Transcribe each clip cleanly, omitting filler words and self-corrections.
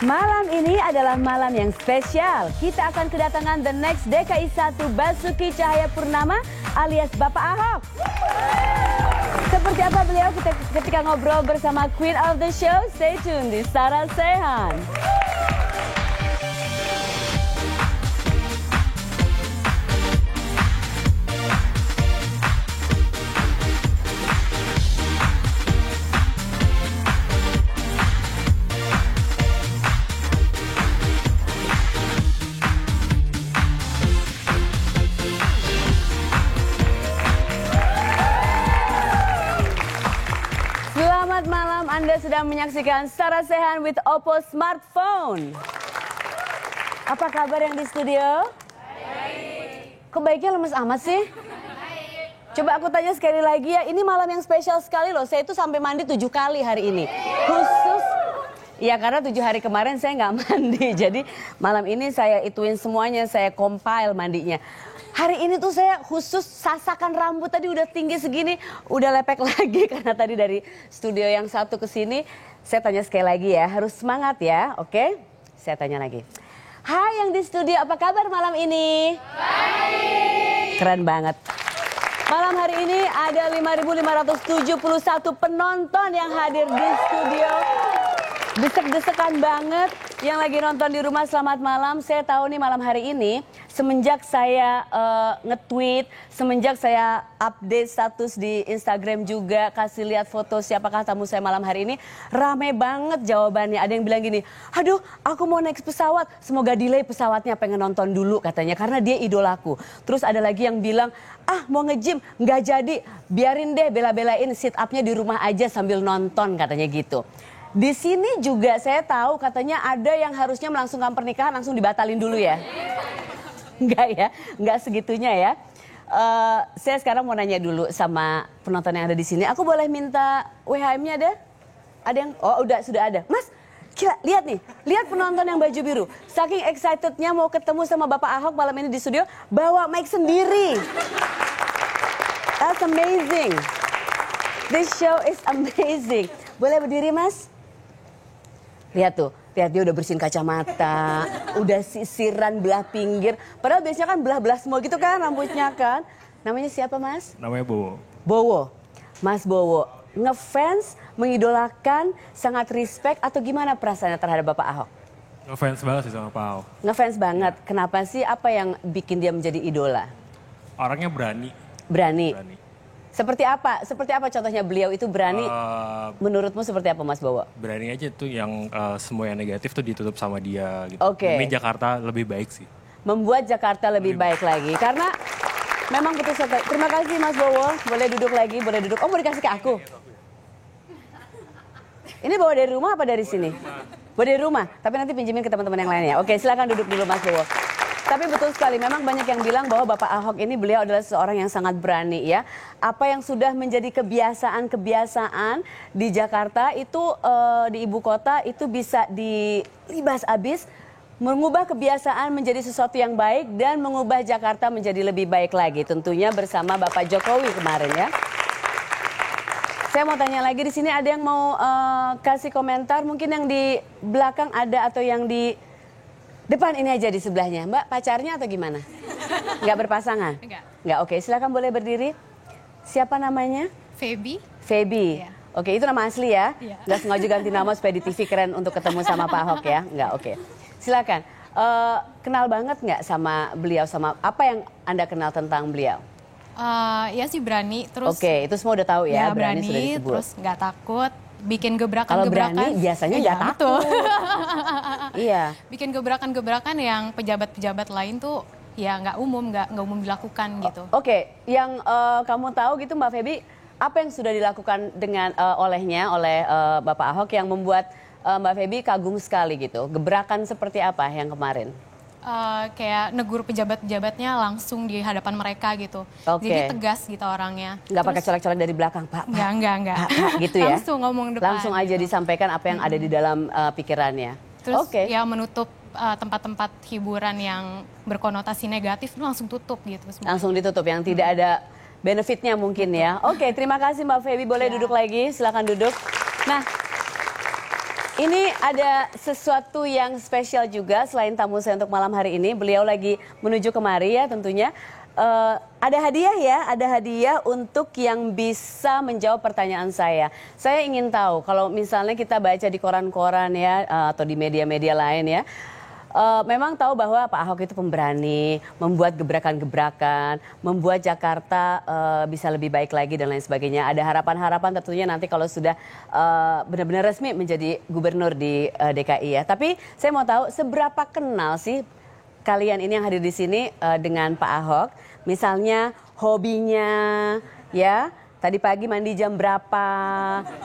Malam ini adalah malam yang spesial. Kita akan kedatangan the next DKI 1 Basuki Cahayapurnama alias Bapak Ahok. Seperti apa beliau ketika ngobrol bersama Queen of the Show? Stay tune di Sarah Sechan. Selamat malam, Anda sedang menyaksikan Sarah Sechan with Oppo Smartphone. Apa kabar yang di studio? Baik. Kok baiknya lemes amat sih? Baik. Coba aku tanya sekali lagi ya, ini malam yang spesial sekali loh. Saya itu sampai mandi 7 kali hari ini. Khusus, ya karena 7 hari kemarin saya nggak mandi. Jadi malam ini saya ituin semuanya, saya compile mandinya. Hari ini tuh saya khusus sasakan rambut tadi udah tinggi segini, udah lepek lagi karena tadi dari studio yang satu ke sini. Saya tanya sekali lagi ya, harus semangat ya, oke? Saya tanya lagi. Hai yang di studio, apa kabar malam ini? Baik. Keren banget. Malam hari ini ada 5.571 penonton yang hadir di studio. Desek-desekan banget yang lagi nonton di rumah, selamat malam. Saya tahu nih malam hari ini semenjak saya nge-tweet, semenjak saya update status di Instagram juga, kasih lihat foto siapakah tamu saya malam hari ini, rame banget jawabannya. Ada yang bilang gini, aduh aku mau naik pesawat, semoga delay pesawatnya, pengen nonton dulu katanya karena dia idolaku. Terus ada lagi yang bilang, ah mau nge-gym, nggak jadi, biarin deh bela-belain sit upnya di rumah aja sambil nonton katanya gitu. Di sini juga saya tahu katanya ada yang harusnya melangsungkan pernikahan langsung dibatalin dulu ya. Enggak ya, enggak segitunya ya. Saya sekarang mau nanya dulu sama penonton yang ada di sini. Aku boleh minta WHM-nya ada? Ada yang, oh sudah ada. Mas, lihat nih, lihat penonton yang baju biru. Saking excitednya mau ketemu sama Bapak Ahok malam ini di studio, bawa mic sendiri. That's amazing. This show is amazing. Boleh berdiri Mas? Lihat tuh, lihat dia udah bersihin kacamata, udah sisiran belah pinggir. Padahal biasanya kan belah-belah semua gitu kan rambutnya kan. Namanya siapa Mas? Namanya Bowo. Bowo, Mas Bowo. Ngefans, mengidolakan, sangat respect atau gimana perasaannya terhadap Bapak Ahok? Ngefans banget sih sama Pak Ahok. Ngefans banget, kenapa sih? Apa yang bikin dia menjadi idola? Orangnya berani. Berani. Seperti apa? Seperti apa contohnya beliau itu berani? Menurutmu seperti apa Mas Bowo? Berani aja tuh yang semua yang negatif tuh ditutup sama dia gitu. Oke. Demi Jakarta lebih baik sih. Membuat Jakarta lebih baik lagi. Karena memang betul sekali. Terima kasih Mas Bowo. Boleh duduk lagi, boleh duduk. Oh mau dikasih ke aku? Ini bawa dari rumah apa dari sini? Bawa dari rumah. Tapi nanti pinjemin ke teman-teman yang lainnya. Oke, silakan duduk dulu Mas Bowo. Tapi betul sekali, memang banyak yang bilang bahwa Bapak Ahok ini beliau adalah seorang yang sangat berani ya. Apa yang sudah menjadi kebiasaan di Jakarta itu di ibu kota itu bisa dilibas habis, mengubah kebiasaan menjadi sesuatu yang baik dan mengubah Jakarta menjadi lebih baik lagi. Tentunya bersama Bapak Jokowi kemarin ya. Saya mau tanya lagi di sini ada yang mau kasih komentar, mungkin yang di belakang ada atau yang di depan ini aja di sebelahnya. Mbak, pacarnya atau gimana? Nggak berpasangan? Nggak, oke. Silakan boleh berdiri. Siapa namanya? Feby. Feby. Iya. Oke, itu nama asli ya? Iya. Nggak sengaja ganti nama supaya di TV keren untuk ketemu sama Pak Ahok ya? Nggak, oke. Silakan. Kenal banget nggak sama beliau? Sama apa yang Anda kenal tentang beliau? Ya sih berani. Terus. Oke, itu semua udah tahu ya? Berani sudah disebut. terus nggak takut. Bikin gebrakan-gebrakan. Kalau berani biasanya nggak takut. Iya. Bikin gebrakan-gebrakan yang pejabat-pejabat lain tuh ya nggak umum dilakukan gitu. Oke, yang kamu tahu gitu Mbak Feby, apa yang sudah dilakukan dengan oleh Bapak Ahok yang membuat Mbak Feby kagum sekali gitu? Gebrakan seperti apa yang kemarin? Kayak negur pejabat-pejabatnya langsung di hadapan mereka gitu. Oke. Jadi tegas gitu orangnya. Nggak pakai colek-colek dari belakang, Pak. Enggak. Pak, gitu ya? Langsung ngomong depan. Langsung aja disampaikan apa yang ada di dalam pikirannya. Terus ya menutup tempat-tempat hiburan yang berkonotasi negatif itu langsung tutup gitu. Semuanya. Langsung ditutup, yang tidak ada benefitnya mungkin ya. Oke, terima kasih Mbak Feby. Boleh duduk lagi, silakan duduk. Nah, Ini ada sesuatu yang spesial juga selain tamu saya untuk malam hari ini. Beliau lagi menuju kemari ya tentunya. Ada hadiah ya, ada hadiah untuk yang bisa menjawab pertanyaan saya. Saya ingin tahu kalau misalnya kita baca di koran-koran ya atau di media-media lain ya. Memang tahu bahwa Pak Ahok itu pemberani, membuat gebrakan-gebrakan, membuat Jakarta bisa lebih baik lagi dan lain sebagainya. Ada harapan-harapan tentunya nanti kalau sudah benar-benar resmi menjadi gubernur di DKI ya. Tapi saya mau tahu seberapa kenal sih kalian ini yang hadir di sini dengan Pak Ahok? Misalnya hobinya ya, tadi pagi mandi jam berapa,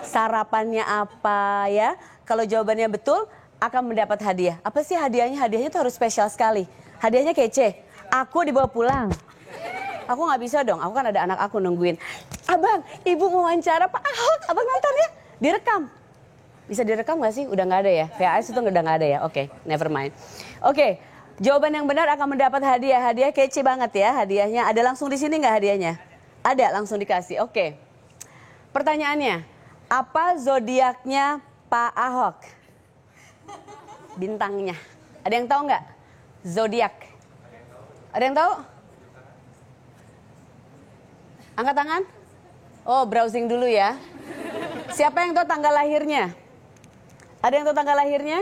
sarapannya apa ya. Kalau jawabannya betul, akan mendapat hadiah. Apa sih hadiahnya? Hadiahnya tuh harus spesial sekali. Hadiahnya kece. Aku dibawa pulang. Aku nggak bisa dong. Aku kan ada anak aku nungguin. Abang, ibu mau wawancara Pak Ahok. Abang nonton ya. Direkam. Bisa direkam nggak sih? Udah nggak ada ya. VHS itu udah nggak ada ya. Oke, never mind. Oke, jawaban yang benar akan mendapat hadiah. Hadiah kece banget ya. Hadiahnya ada langsung di sini nggak hadiahnya? Ada, langsung dikasih. Oke. Pertanyaannya, apa zodiaknya Pak Ahok? Bintangnya. Ada yang tahu nggak? Zodiak. Ada yang tahu? Angkat tangan. Oh, browsing dulu ya. Siapa yang tahu tanggal lahirnya? Ada yang tahu tanggal lahirnya?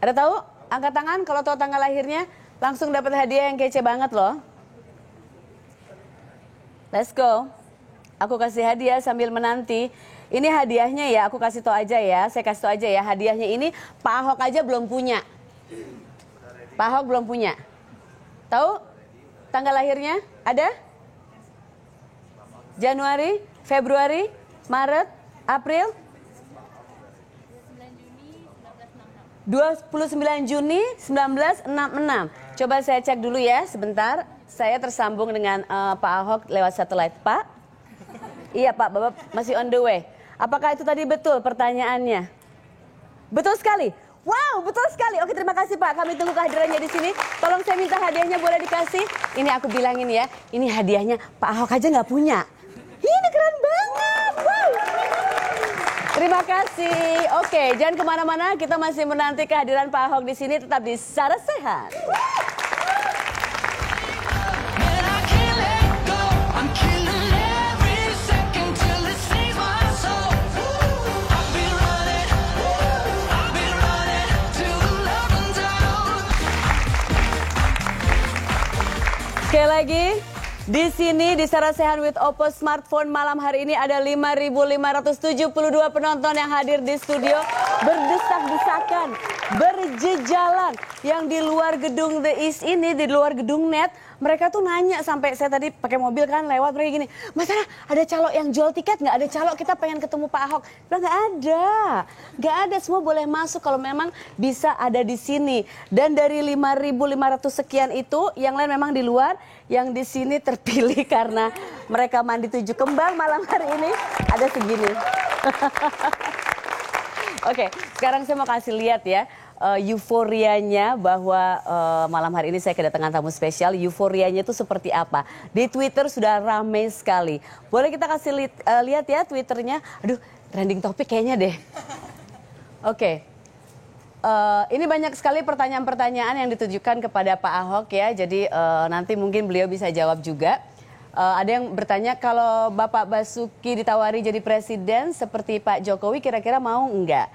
Ada tahu? Angkat tangan kalau tahu tanggal lahirnya. Langsung dapat hadiah yang kece banget loh. Let's go. Aku kasih hadiah sambil menanti. Ini hadiahnya ya, aku kasih tau aja ya. Saya kasih tau aja ya, hadiahnya ini Pak Ahok aja belum punya. Pak Ahok belum punya. Tahu tanggal lahirnya? Ada? Januari, Februari, Maret, April? 29 Juni 1966. Coba saya cek dulu ya sebentar. Saya tersambung dengan Pak Ahok lewat satelit. Pak? Iya Pak, Bapak masih on the way. Apakah itu tadi betul pertanyaannya? Betul sekali. Wow, betul sekali. Oke, terima kasih Pak. Kami tunggu kehadirannya di sini. Tolong saya minta hadiahnya boleh dikasih. Ini aku bilangin ya, ini hadiahnya Pak Ahok aja nggak punya. Ini keren banget. Wow. Terima kasih. Oke, jangan kemana-mana. Kita masih menanti kehadiran Pak Ahok di sini. Tetap di Saras Sehat. Sekali lagi, di sini di Saras Sehat with Oppo Smartphone malam hari ini ada 5.572 penonton yang hadir di studio berdesak-desakan, berjejalan. Yang di luar gedung The East ini, di luar gedung Net, mereka tuh nanya sampai saya tadi pakai mobil kan lewat mereka gini, Mas Sarah ada calo yang jual tiket nggak? Ada calo kita pengen ketemu Pak Ahok. Bilang nggak ada, semua boleh masuk kalau memang bisa ada di sini. Dan dari 5.500 sekian itu, yang lain memang di luar, yang di sini terpilih karena mereka mandi 7 kembang malam hari ini ada segini. Oke, sekarang saya mau kasih lihat ya. Euforianya bahwa malam hari ini saya kedatangan tamu spesial. Euforianya itu seperti apa? Di Twitter sudah ramai sekali. Boleh kita kasih lihat ya Twitternya? Aduh, trending topik kayaknya deh. Oke. Ini banyak sekali pertanyaan-pertanyaan yang ditujukan kepada Pak Ahok ya. Jadi nanti mungkin beliau bisa jawab juga. Ada yang bertanya kalau Bapak Basuki ditawari jadi presiden seperti Pak Jokowi kira-kira mau enggak?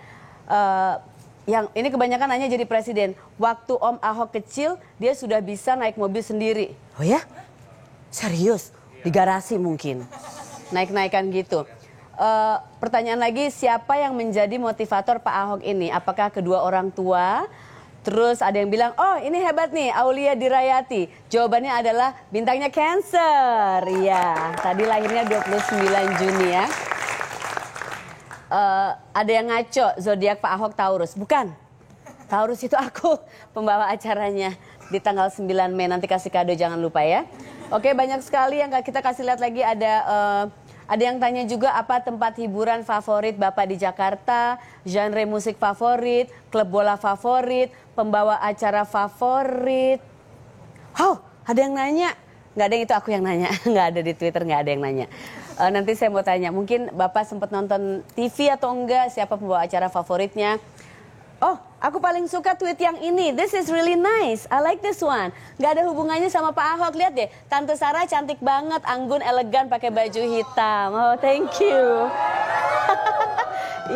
Yang ini kebanyakan hanya jadi presiden. Waktu Om Ahok kecil, dia sudah bisa naik mobil sendiri. Oh ya? Serius? Di garasi mungkin. Naik-naikan gitu. Pertanyaan lagi, siapa yang menjadi motivator Pak Ahok ini? Apakah kedua orang tua? Terus ada yang bilang, oh ini hebat nih, Aulia Dirayati. Jawabannya adalah bintangnya Cancer. Iya, tadi lahirnya 29 Juni ya. Ada yang ngaco, zodiak Pak Ahok Taurus. Bukan, Taurus itu aku pembawa acaranya di tanggal 9 Mei. Nanti kasih kado jangan lupa ya. Oke, banyak sekali yang kita kasih lihat lagi. Ada yang tanya juga apa tempat hiburan favorit Bapak di Jakarta, genre musik favorit, klub bola favorit, pembawa acara favorit. Oh, ada yang nanya. Nggak ada yang itu aku yang nanya. Nggak ada di Twitter, nggak ada yang nanya. Nanti saya mau tanya, mungkin Bapak sempat nonton TV atau enggak, siapa pembawa acara favoritnya? Oh, aku paling suka tweet yang ini. This is really nice. I like this one. Gak ada hubungannya sama Pak Ahok. Lihat deh, Tante Sarah cantik banget, anggun, elegan, pakai baju hitam. Oh, thank you.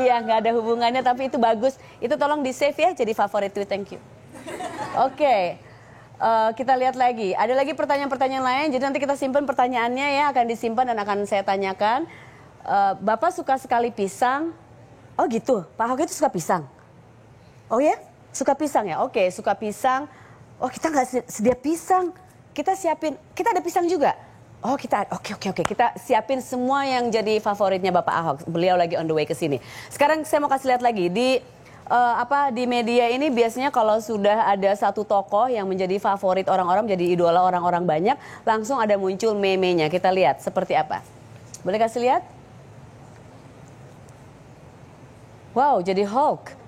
Iya, nggak ada hubungannya, tapi itu bagus. Itu tolong di-save ya, jadi favorit tweet. Thank you. Oke. Kita lihat lagi. Ada lagi pertanyaan-pertanyaan lain. Jadi nanti kita simpan pertanyaannya ya, akan disimpan dan akan saya tanyakan. Bapak suka sekali pisang. Oh gitu, Pak Ahok itu suka pisang. Oh ya, suka pisang ya. Oke, suka pisang. Oh kita nggak sedia pisang. Kita siapin. Kita ada pisang juga. Oh kita, oke. Kita siapin semua yang jadi favoritnya Bapak Ahok. Beliau lagi on the way ke sini. Sekarang saya mau kasih lihat lagi di media ini biasanya kalau sudah ada satu tokoh yang menjadi favorit orang-orang, menjadi idola orang-orang banyak, langsung ada muncul meme-nya. Kita lihat seperti apa. Boleh kasih lihat? Wow, jadi Hulk.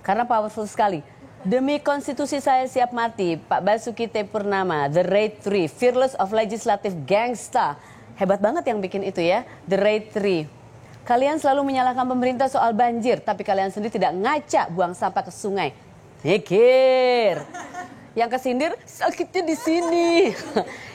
Karena powerful sekali. Demi konstitusi saya siap mati. Pak Basuki Tepurnama, The Raid 3, Fearless of Legislative Gangsta. Hebat banget yang bikin itu ya, The Raid 3. Kalian selalu menyalahkan pemerintah soal banjir, tapi kalian sendiri tidak ngaca buang sampah ke sungai. Mikir. Yang kesindir sakitnya di sini.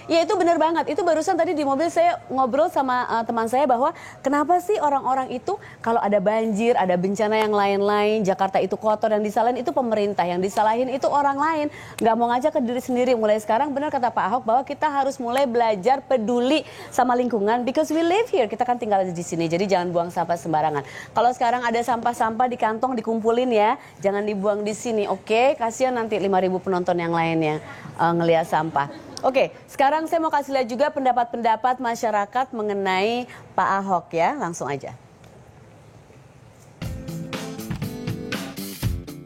Ya itu benar banget. Itu barusan tadi di mobil saya ngobrol sama teman saya bahwa kenapa sih orang-orang itu kalau ada banjir, ada bencana yang lain-lain, Jakarta itu kotor, yang disalahin itu pemerintah, yang disalahin itu orang lain. Nggak mau ngajak ke diri sendiri. Mulai sekarang benar kata Pak Ahok bahwa kita harus mulai belajar peduli sama lingkungan because we live here. Kita kan tinggal di sini, jadi jangan buang sampah sembarangan. Kalau sekarang ada sampah-sampah di kantong dikumpulin ya, jangan dibuang di sini, oke? Kasihan nanti 5.000 penonton yang lainnya ngelihat sampah. Oke, sekarang saya mau kasih lihat juga pendapat-pendapat masyarakat mengenai Pak Ahok ya, langsung aja.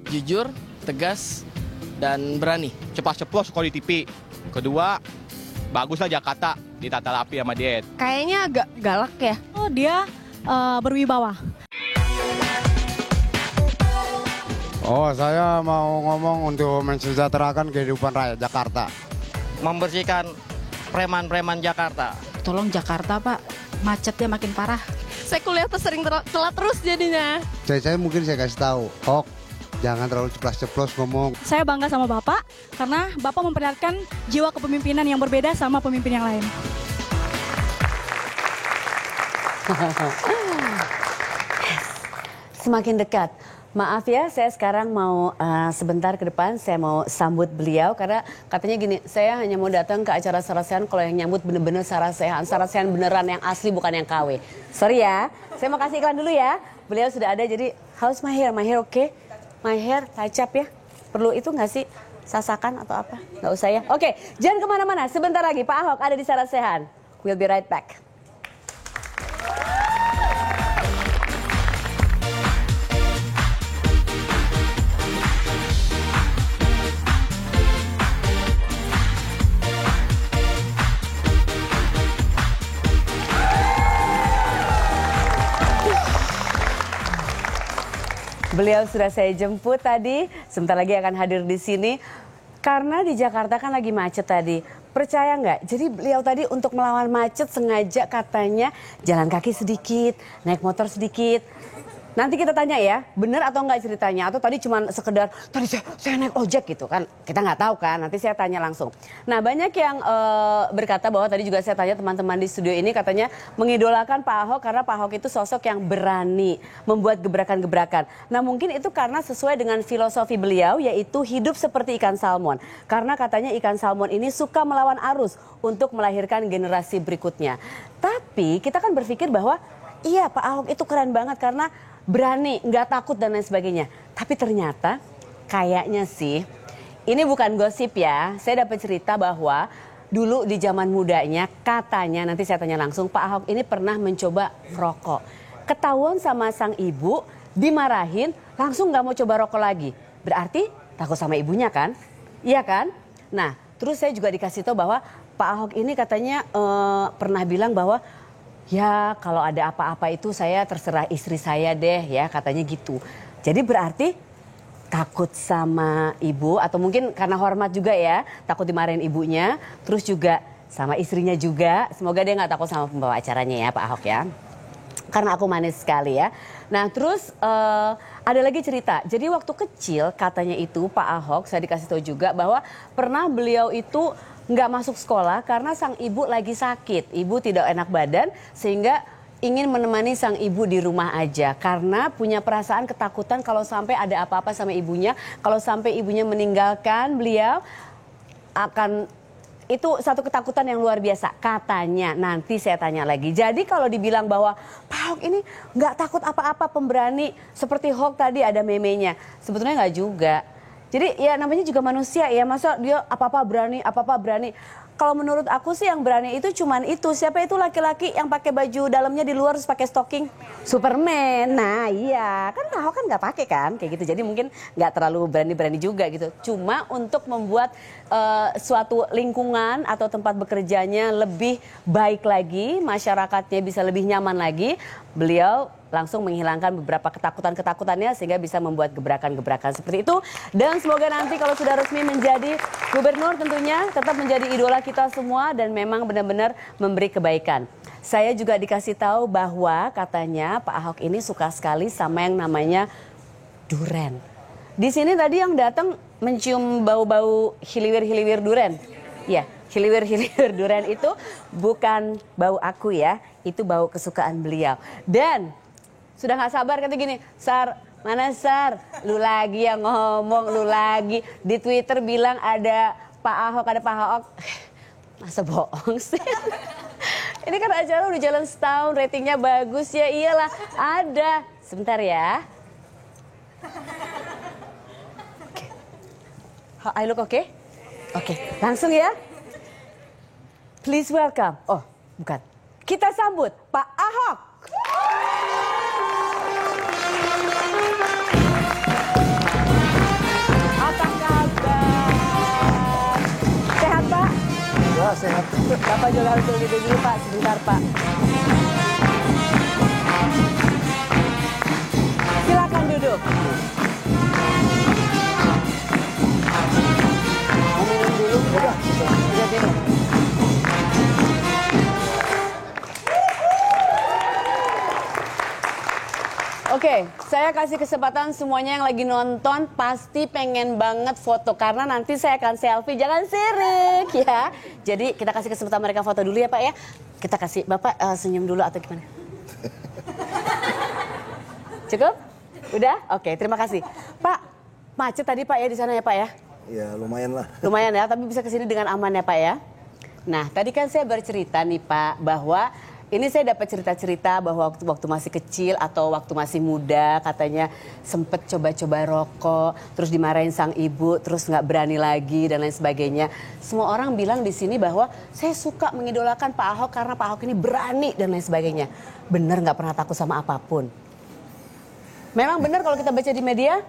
Jujur, tegas, dan berani. Ceplos-ceplos kalau di TV. Kedua, baguslah Jakarta ditata rapi sama dia. Kayaknya agak galak ya. Oh dia berwibawa. Oh, saya mau ngomong untuk mensejahterakan kehidupan rakyat Jakarta. Membersihkan preman-preman Jakarta. Tolong Jakarta Pak, macetnya makin parah. Saya kuliah tuh sering telat terus jadinya. Saya mungkin saya kasih tahu, Hok, jangan terlalu ceplos-ceplos ngomong. Saya bangga sama Bapak, karena Bapak memperlihatkan jiwa kepemimpinan yang berbeda sama pemimpin yang lain. Semakin dekat. Maaf ya, saya sekarang mau sebentar ke depan saya mau sambut beliau karena katanya gini, saya hanya mau datang ke acara Sarasehan kalau yang nyambut bener-bener Sarasehan beneran yang asli bukan yang KW. Sorry ya, saya mau kasih iklan dulu ya. Beliau sudah ada, jadi how's my hair okay? My hair touch up ya. Perlu itu nggak sih sasakan atau apa? Nggak usah ya. Oke, jangan kemana-mana. Sebentar lagi Pak Ahok ada di Sarasehan. We'll be right back. Beliau sudah saya jemput tadi, sebentar lagi akan hadir di sini. Karena di Jakarta kan lagi macet tadi. Percaya nggak? Jadi beliau tadi untuk melawan macet sengaja katanya jalan kaki sedikit, naik motor sedikit. Nanti kita tanya ya, benar atau enggak ceritanya? Atau tadi cuma sekedar, tadi saya naik ojek gitu kan. Kita nggak tahu kan, nanti saya tanya langsung. Nah banyak yang berkata bahwa tadi juga saya tanya teman-teman di studio ini katanya mengidolakan Pak Ahok karena Pak Ahok itu sosok yang berani membuat gebrakan-gebrakan. Nah mungkin itu karena sesuai dengan filosofi beliau yaitu hidup seperti ikan salmon. Karena katanya ikan salmon ini suka melawan arus untuk melahirkan generasi berikutnya. Tapi kita kan berpikir bahwa iya Pak Ahok itu keren banget karena berani, nggak takut dan lain sebagainya. Tapi ternyata kayaknya sih, ini bukan gosip ya. Saya dapat cerita bahwa dulu di zaman mudanya katanya, nanti saya tanya langsung, Pak Ahok ini pernah mencoba rokok. Ketahuan sama sang ibu, dimarahin, langsung nggak mau coba rokok lagi. Berarti takut sama ibunya kan? Iya kan? Nah, terus saya juga dikasih tahu bahwa Pak Ahok ini katanya pernah bilang bahwa ya kalau ada apa-apa itu saya terserah istri saya deh ya katanya gitu. Jadi berarti takut sama ibu atau mungkin karena hormat juga ya takut dimarahin ibunya. Terus juga sama istrinya juga. Semoga dia nggak takut sama pembawa acaranya ya Pak Ahok ya. Karena aku manis sekali ya. Nah terus ada lagi cerita. Jadi waktu kecil katanya itu Pak Ahok, saya dikasih tahu juga bahwa pernah beliau itu nggak masuk sekolah karena sang ibu lagi sakit. Ibu tidak enak badan sehingga ingin menemani sang ibu di rumah aja. Karena punya perasaan ketakutan kalau sampai ada apa-apa sama ibunya. Kalau sampai ibunya meninggalkan beliau akan... Itu satu ketakutan yang luar biasa katanya. Nanti saya tanya lagi. Jadi kalau dibilang bahwa Pak Ahok ini nggak takut apa-apa, pemberani seperti Ahok tadi ada memenya. Sebetulnya nggak juga. Jadi ya namanya juga manusia ya. Masa dia apa-apa berani, apa-apa berani. Kalau menurut aku sih yang berani itu cuman itu. Siapa itu laki-laki yang pakai baju dalamnya di luar terus pakai stocking? Superman. Nah iya, kan Ahok kan nggak pakai kan kayak gitu. Jadi mungkin nggak terlalu berani-berani juga gitu. Cuma untuk membuat suatu lingkungan atau tempat bekerjanya lebih baik lagi, masyarakatnya bisa lebih nyaman lagi, beliau langsung menghilangkan beberapa ketakutan-ketakutannya sehingga bisa membuat gebrakan-gebrakan seperti itu. Dan semoga nanti kalau sudah resmi menjadi gubernur tentunya tetap menjadi idola kita semua dan memang benar-benar memberi kebaikan. Saya juga dikasih tahu bahwa katanya Pak Ahok ini suka sekali sama yang namanya duren. Di sini tadi yang datang mencium bau-bau hiliwir-hiliwir duren. Ya, hiliwir-hiliwir duren itu bukan bau aku ya, itu bau kesukaan beliau. Dan sudah gak sabar kata gini, Sar, mana Sar? Lu lagi yang ngomong, lu lagi. Di Twitter bilang ada Pak Ahok, ada Pak Ahok. Masa bohong sih? Ini kan acara udah jalan setahun, ratingnya bagus ya. Iyalah, ada. Sebentar ya. I look okay? Oke, langsung ya. Please welcome. Oh, bukan. Kita sambut Pak Ahok. Apa kabar? Sehat Pak? Ya, sehat. Bapak juga harus dulu Pak, sebentar Pak. Silakan duduk. Mau minum dulu? Udah minum. Oke, saya kasih kesempatan semuanya yang lagi nonton pasti pengen banget foto karena nanti saya akan selfie, jangan sirik ya. Jadi kita kasih kesempatan mereka foto dulu ya Pak ya. Kita kasih Bapak senyum dulu atau gimana? Cukup? Udah? Oke, terima kasih. Pak, macet tadi Pak ya di sana ya Pak ya? Ya lumayan lah. Lumayan ya, tapi bisa kesini dengan aman ya Pak ya. Nah, tadi kan saya bercerita nih Pak bahwa ini saya dapat cerita-cerita bahwa waktu masih kecil atau waktu masih muda katanya sempet coba-coba rokok, terus dimarahin sang ibu, terus nggak berani lagi dan lain sebagainya. Semua orang bilang di sini bahwa saya suka mengidolakan Pak Ahok karena Pak Ahok ini berani dan lain sebagainya. Bener nggak pernah takut sama apapun. Memang benar kalau kita baca di media,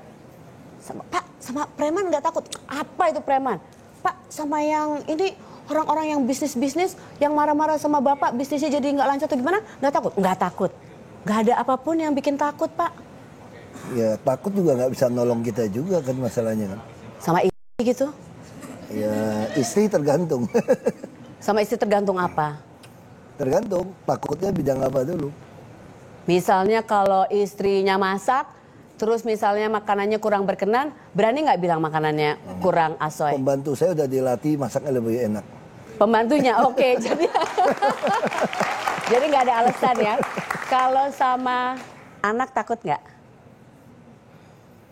Pak sama preman nggak takut. Apa itu preman? Pak sama yang ini orang-orang yang bisnis-bisnis yang marah-marah sama bapak bisnisnya jadi nggak lancar atau gimana? Nggak takut? Nggak takut. Nggak ada apapun yang bikin takut Pak. Ya takut juga nggak bisa nolong kita juga kan masalahnya kan. Sama istri gitu? Ya istri tergantung. Sama istri tergantung apa? Tergantung takutnya bidang apa dulu. Misalnya kalau istrinya masak, terus misalnya makanannya kurang berkenan, berani nggak bilang makanannya kurang asoy? Pembantu saya udah dilatih masaknya lebih enak. Pembantunya, oke. Jadi nggak ada alasan ya. Kalau sama anak takut nggak?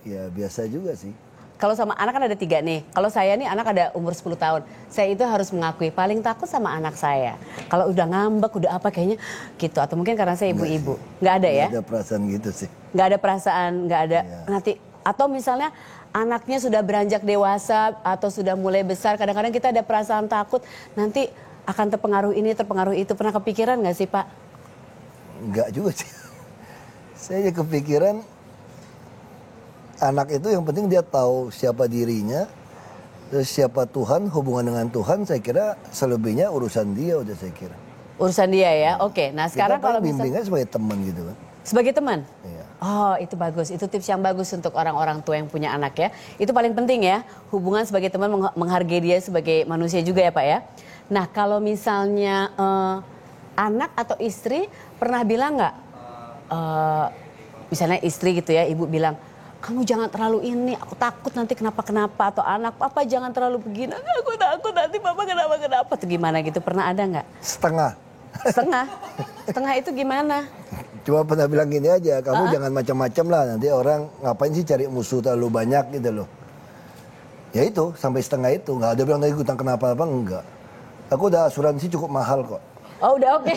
Ya biasa juga sih. Kalau sama anak kan ada 3 nih. Kalau saya nih anak ada umur 10 tahun. Saya itu harus mengakui paling takut sama anak saya. Kalau udah ngambek, udah apa kayaknya gitu. Atau mungkin karena saya ibu-ibu. Nggak ada ya? Nggak ada perasaan gitu sih. Nggak ada perasaan, nggak ada Ya. nanti. Atau misalnya anaknya sudah beranjak dewasa atau sudah mulai besar. Kadang-kadang kita ada perasaan takut nanti akan terpengaruh ini, terpengaruh itu. Pernah kepikiran nggak sih Pak? Nggak juga sih. Saya kepikiran anak itu yang penting dia tahu siapa dirinya, terus siapa Tuhan, hubungan dengan Tuhan. Saya kira selebihnya urusan dia udah saya kira. Urusan dia ya, oke. Nah sekarang Kita kalau bimbingnya sebagai teman gitu kan. sebagai teman? Iya. Oh itu bagus, itu tips yang bagus untuk orang-orang tua yang punya anak ya. Itu paling penting ya, hubungan sebagai teman menghargai dia sebagai manusia juga ya Pak ya. Nah kalau misalnya anak atau istri pernah bilang nggak, misalnya istri gitu ya, ibu bilang, kamu jangan terlalu ini, aku takut nanti kenapa-kenapa. Atau anak, papa jangan terlalu begini, aku takut nanti papa kenapa-kenapa. Itu gimana gitu, pernah ada nggak? Setengah. Setengah? Setengah itu gimana? Cuma pernah bilang gini aja, kamu jangan macam-macam lah, nanti orang ngapain sih cari musuh terlalu banyak gitu loh. Ya itu, sampai setengah itu, nggak ada bilang tadi hutang kenapa-apa, enggak. Aku udah asuransi cukup mahal kok. Oh udah oke.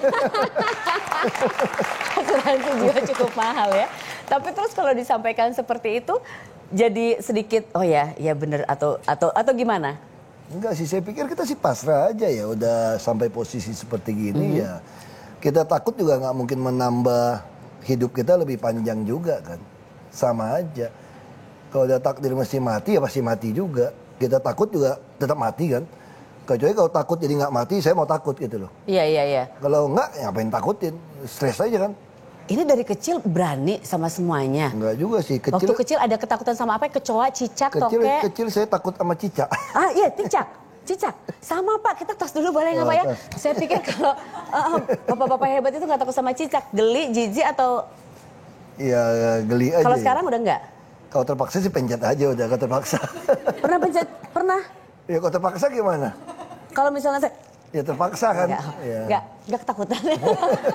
Asuransi juga cukup mahal ya. Tapi terus kalau disampaikan seperti itu, jadi sedikit, oh ya, ya bener atau gimana? Enggak sih, saya pikir kita sih pasrah aja ya, udah sampai posisi seperti gini ya. Kita takut juga nggak mungkin menambah hidup kita lebih panjang juga kan. Sama aja. Kalau udah takdir mesti mati ya pasti mati juga. Kita takut juga tetap mati kan. Kecuali kalau takut jadi nggak mati, saya mau takut gitu loh. Iya. Kalau nggak, ya ngapain takutin? Stres aja kan. Ini dari kecil berani sama semuanya? Enggak juga sih. Waktu kecil ada ketakutan sama apa? Kecoa, cicak, toke? Kecil saya takut sama cicak. Ah iya, cicak. Sama Pak, kita tos dulu boleh nggak Pak ya? Saya pikir kalau bapak-bapak hebat itu nggak takut sama cicak. Geli, jijik atau? Iya, geli aja. Kalau sekarang udah nggak? Kalau terpaksa sih pencet aja udah, kalau terpaksa. Pernah pencet? Pernah? Ya kalau terpaksa gimana? Kalau misalnya saya... Ya terpaksa kan? Enggak ketakutan.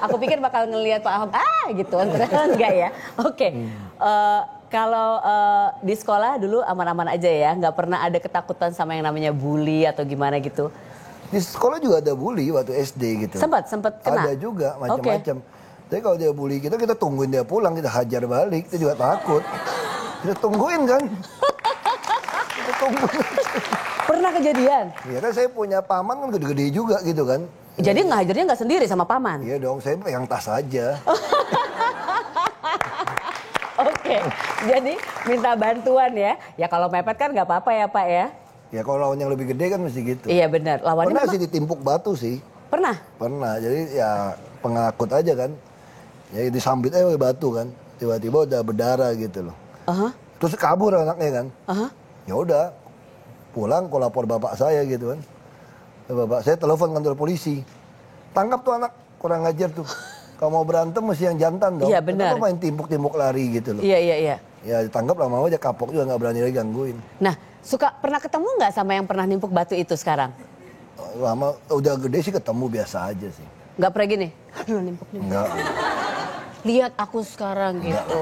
Aku pikir bakal ngelihat Pak Ahok, gitu. Enggak ya? Oke. Kalau di sekolah dulu aman-aman aja ya? Nggak pernah ada ketakutan sama yang namanya bully atau gimana gitu? Di sekolah juga ada bully waktu SD gitu. Sempat kena? Ada juga, macam-macam. Tapi kalau dia bully kita tungguin dia pulang, kita hajar balik, kita juga takut. Kita tungguin kan? Kita tungguin. Pernah kejadian? Iya kan saya punya paman kan gede-gede juga gitu kan. Jadi ngajarnya nggak sendiri sama paman? Iya dong, saya pegang tas aja. Oke, jadi minta bantuan ya. Ya kalau mepet kan nggak apa-apa ya Pak ya? Ya kalau lawan yang lebih gede kan mesti gitu. Iya benar. Lawannya pernah sih ditimpuk batu sih. Pernah? Pernah, jadi ya pengakut aja kan. Ya disambit aja oleh batu kan. Tiba-tiba udah berdarah gitu loh. Terus kabur anaknya kan. Ya udah. Pulang, kok lapor bapak saya gitu kan. Bapak saya telepon kantor polisi. Tangkap tuh anak, kurang ajar tuh. Kalau mau berantem mesti yang jantan dong. Iya benar. Kenapa main timpuk-timpuk lari gitu loh. Iya. Ya ditangkap lama-lama aja kapok juga gak berani lagi gangguin. Nah, pernah ketemu nggak sama yang pernah nimpuk batu itu sekarang? Lama, udah gede sih ketemu biasa aja sih. Nggak pernah gini? Aduh nimpuk. Enggak. Lihat aku sekarang gitu.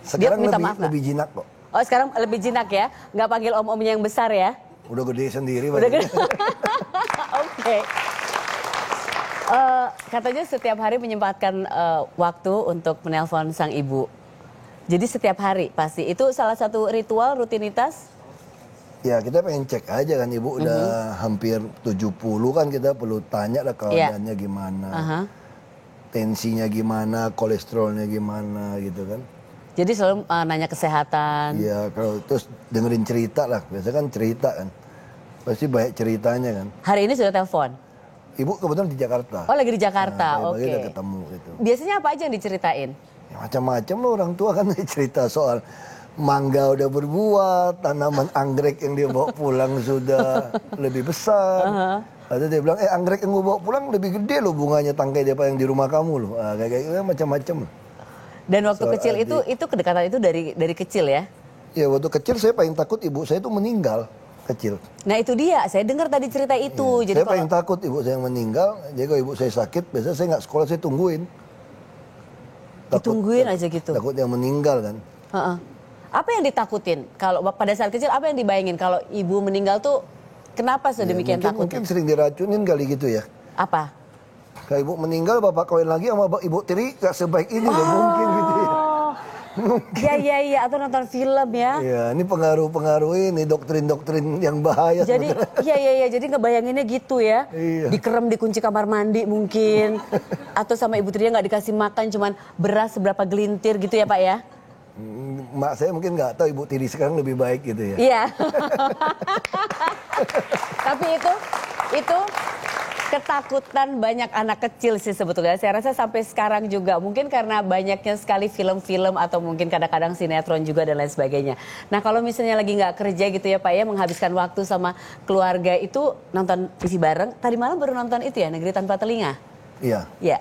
Sekarang Dia minta maaf lebih jinak kok. Oh sekarang lebih jinak ya? Nggak panggil om-omnya yang besar ya? Udah gede sendiri. Udah gede. Oke. Katanya setiap hari menyempatkan waktu untuk menelpon sang ibu. Jadi setiap hari pasti. Itu salah satu ritual, rutinitas? Ya kita pengen cek aja kan ibu udah hampir 70 kan, kita perlu tanya lah keadaannya gimana. Tensinya gimana, kolesterolnya gimana gitu kan. Jadi selalu nanya kesehatan. Iya, kalau terus dengerin cerita lah. Biasanya kan cerita kan. Pasti banyak ceritanya kan. Hari ini sudah telepon? Ibu kebetulan di Jakarta. Oh lagi di Jakarta, nah, oke. udah ketemu gitu. Biasanya apa aja yang diceritain? Ya, macam-macam loh orang tua kan cerita soal mangga udah berbuah, tanaman anggrek yang dia bawa pulang sudah lebih besar. Ada dia bilang, anggrek yang gue bawa pulang lebih gede loh bunganya tangkai daripada yang di rumah kamu loh. Nah, kayak gitu macam-macam loh. Dan waktu kecil itu kedekatan itu dari kecil ya? Ya waktu kecil saya paling takut ibu saya itu meninggal kecil. Nah itu dia, saya dengar tadi cerita itu. Ya, jadi saya paling takut ibu saya meninggal. Jadi kalau ibu saya sakit, biasanya saya nggak sekolah, saya tungguin. Ditungguin aja gitu? Takut yang meninggal kan. Apa yang ditakutin? Kalau pada saat kecil apa yang dibayangin? Kalau ibu meninggal tuh kenapa sedemikian takutnya? Mungkin sering diracunin kali gitu ya. Apa? Kalau ibu meninggal, bapak kawin lagi sama ibu tiri gak sebaik ini, gak mungkin gitu ya. Iya, atau nonton film ya. Iya, ini pengaruh-pengaruh ini, doktrin-doktrin yang bahaya. Jadi, iya, jadi ngebayanginnya gitu ya. Iya. Dikerem dikunci kamar mandi mungkin. Atau sama ibu tirinya nggak dikasih makan, cuman beras seberapa gelintir gitu ya Pak ya. Mak saya mungkin nggak tahu ibu tiri sekarang lebih baik gitu ya. Iya. Tapi itu ketakutan banyak anak kecil sih sebetulnya. Saya rasa sampai sekarang juga mungkin karena banyaknya sekali film-film atau mungkin kadang-kadang sinetron juga dan lain sebagainya. Nah kalau misalnya lagi nggak kerja gitu ya Pak ya, menghabiskan waktu sama keluarga itu nonton TV bareng. Tadi malam baru nonton itu ya, Negeri Tanpa Telinga. Iya. Ya,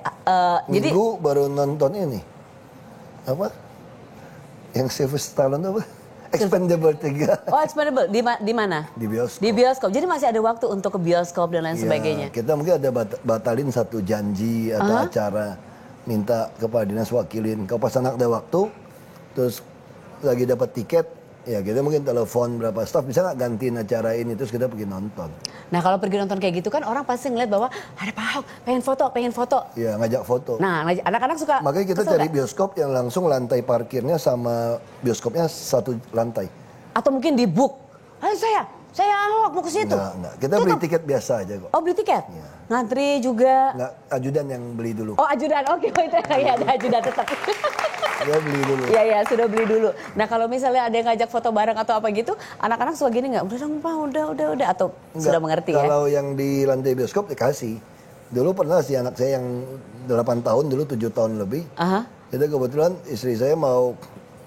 jadi Minggu baru nonton ini. Apa? Yang Sylvester Stallone apa? Expendable 3. oh Expendable di mana? Di bioskop. Di bioskop. Jadi masih ada waktu untuk ke bioskop dan lain Ya, sebagainya. kita mungkin ada batalin satu janji atau acara, minta kepada dinas wakilin. Kalau pas anak ada waktu, terus lagi dapat tiket, ya kita mungkin telepon berapa staff, bisa nggak gantiin acara ini, terus kita pergi nonton. Nah kalau pergi nonton kayak gitu kan orang pasti ngeliat bahwa ada Pak Ahok, pengen foto. Ya ngajak foto. Nah anak-anak suka. Makanya kita kesel cari nggak? bioskop yang langsung lantai parkirnya sama bioskopnya satu lantai. Atau mungkin di book. Ayo saya Ahok mau ke situ. Enggak. Kita beli tiket biasa aja kok. Oh beli tiket? Iya. Ngantri juga. Enggak, ajudan yang beli dulu. Oh ajudan, oke itu ya ada ajudan tetap. Dia beli dulu. Iya sudah beli dulu. Nah kalau misalnya ada yang ngajak foto bareng atau apa gitu, anak-anak suka gini nggak? Udah dong Pak, udah atau Enggak, sudah mengerti ya? Kalau yang di lantai bioskop dikasih. Dulu pernah sih anak saya yang 8 tahun, dulu 7 tahun lebih. Aha. Jadi kebetulan istri saya mau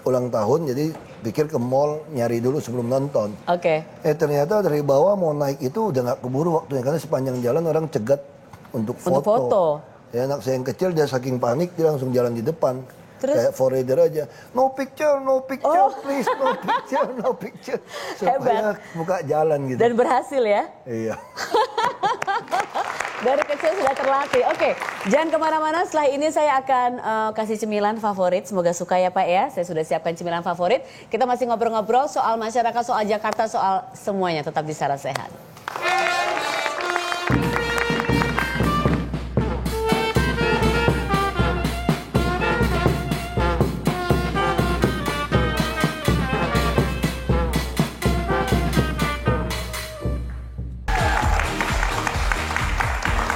ulang tahun, jadi pikir ke mall nyari dulu sebelum nonton. Oke. Ternyata dari bawah mau naik itu udah nggak keburu waktunya, karena sepanjang jalan orang cegat untuk foto. Untuk foto. Ya, anak saya yang kecil dia saking panik dia langsung jalan di depan. Terus? Kayak forader aja, no picture, please, no picture. Supaya buka jalan gitu. Dan berhasil ya? Iya. Dari kecil sudah terlatih. Oke, jangan kemana-mana. Setelah ini saya akan kasih cemilan favorit. Semoga suka ya Pak ya. Saya sudah siapkan cemilan favorit. Kita masih ngobrol-ngobrol soal masyarakat, soal Jakarta, soal semuanya. Tetap di Sara Sehat.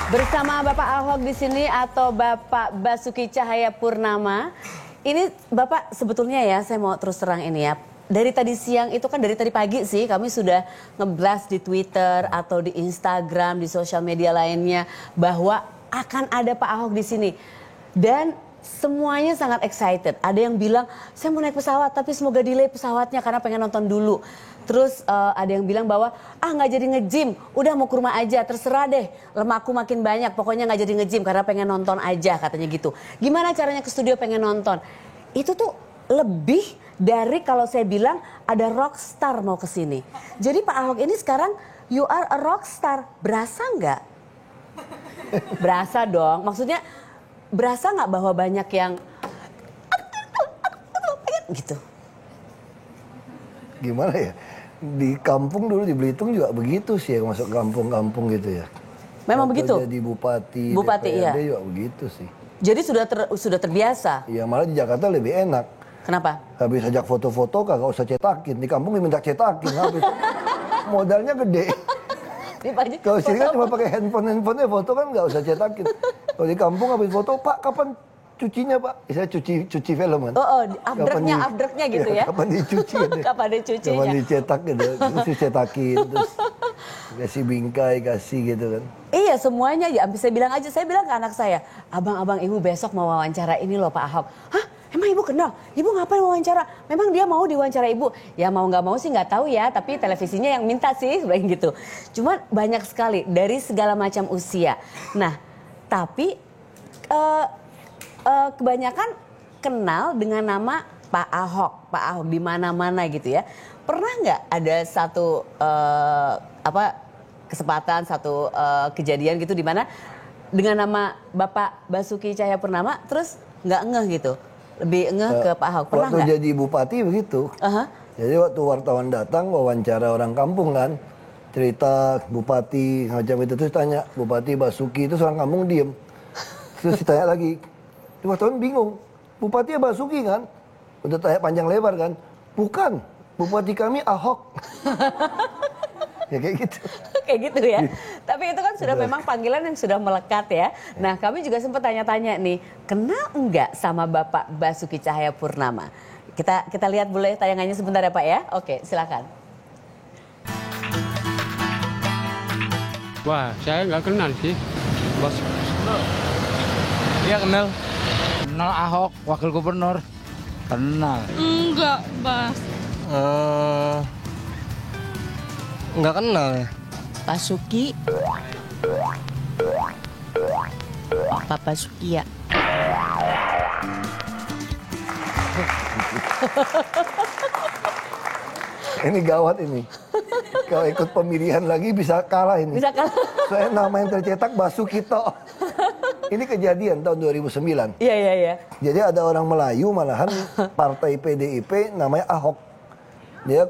Bersama Bapak Ahok di sini atau Bapak Basuki Cahayapurnama. Ini Bapak sebetulnya ya, saya mau terus terang ini ya. Dari tadi siang itu kan dari tadi pagi sih kami sudah nge-blast di Twitter atau di Instagram, di sosial media lainnya bahwa akan ada Pak Ahok di sini. Dan semuanya sangat excited. Ada yang bilang, saya mau naik pesawat tapi semoga delay pesawatnya karena pengen nonton dulu. Terus ada yang bilang bahwa, nggak jadi nge-gym, udah mau ke rumah aja, terserah deh, lemakku makin banyak, pokoknya nggak jadi nge-gym karena pengen nonton aja, katanya gitu. Gimana caranya ke studio pengen nonton? Itu tuh lebih dari kalau saya bilang ada rockstar mau ke sini. Jadi Pak Ahok ini sekarang, you are a rockstar, berasa nggak? Berasa dong, maksudnya berasa nggak bahwa banyak yang gitu? Gimana ya? Di kampung dulu di Belitung juga begitu sih ya, masuk kampung-kampung gitu ya. Memang atau begitu? Jadi bupati DPRD iya. Juga begitu sih. Jadi sudah terbiasa? Iya, malah di Jakarta lebih enak. Kenapa? Habis ajak foto-foto kagak usah cetakin. Di kampung minta cetakin habis. Modalnya gede. Kalau sini kan cuma pakai handphone foto kan nggak usah cetakin. Kalau di kampung habis foto, Pak kapan cucinya Pak? Saya cuci film kan. Afdreknya gitu ya. Kapan dicuci gitu. Kapan dicucinya. Kapan dicetak gitu. Terus dicetakin, terus kasih bingkai, kasih gitu kan. Iya semuanya ya. Saya bilang ke anak saya, abang ibu besok mau wawancara ini loh Pak Ahok. Hah? Emang ibu kenal? Ibu ngapain wawancara? Memang dia mau diwawancara ibu? Ya mau nggak mau sih nggak tahu ya. Tapi televisinya yang minta sih seperti gitu. Cuma banyak sekali dari segala macam usia. Nah tapi kebanyakan kenal dengan nama Pak Ahok di mana-mana gitu ya. Pernah nggak ada satu kesempatan, satu kejadian gitu di mana dengan nama Bapak Basuki Cahayapurnama terus nggak ngeh gitu, lebih ngeh ke Pak Ahok? Pernah nggak? Waktu jadi bupati begitu. Jadi waktu wartawan datang wawancara orang kampung kan, cerita bupati macam itu, terus tanya Bupati Basuki, terus orang kampung diem. Terus ditanya lagi. Wartawan bingung, Bupati Basuki kan? Udah tanya panjang lebar kan? Bukan, Bupati kami Ahok. Ya kayak gitu. Kayak gitu ya. Tapi itu kan sudah memang panggilan yang sudah melekat ya. Nah kami juga sempat tanya-tanya nih, kenal enggak sama Bapak Basuki Cahayapurnama? Kita lihat boleh tayangannya sebentar ya Pak ya? Oke silakan. Wah saya nggak kenal sih. Bos. Iya kenal. Kenal Ahok, wakil gubernur. Kenal. Enggak, Bas. Nggak kenal ya. Basuki. Pak Basuki ya. Ini gawat ini. Kalau ikut pemilihan lagi bisa kalah ini. Bisa kalah. Saya nama yang tercetak Basuki Tok. Ini kejadian tahun 2009. Iya. Jadi ada orang Melayu malahan partai PDIP namanya Ahok. Dia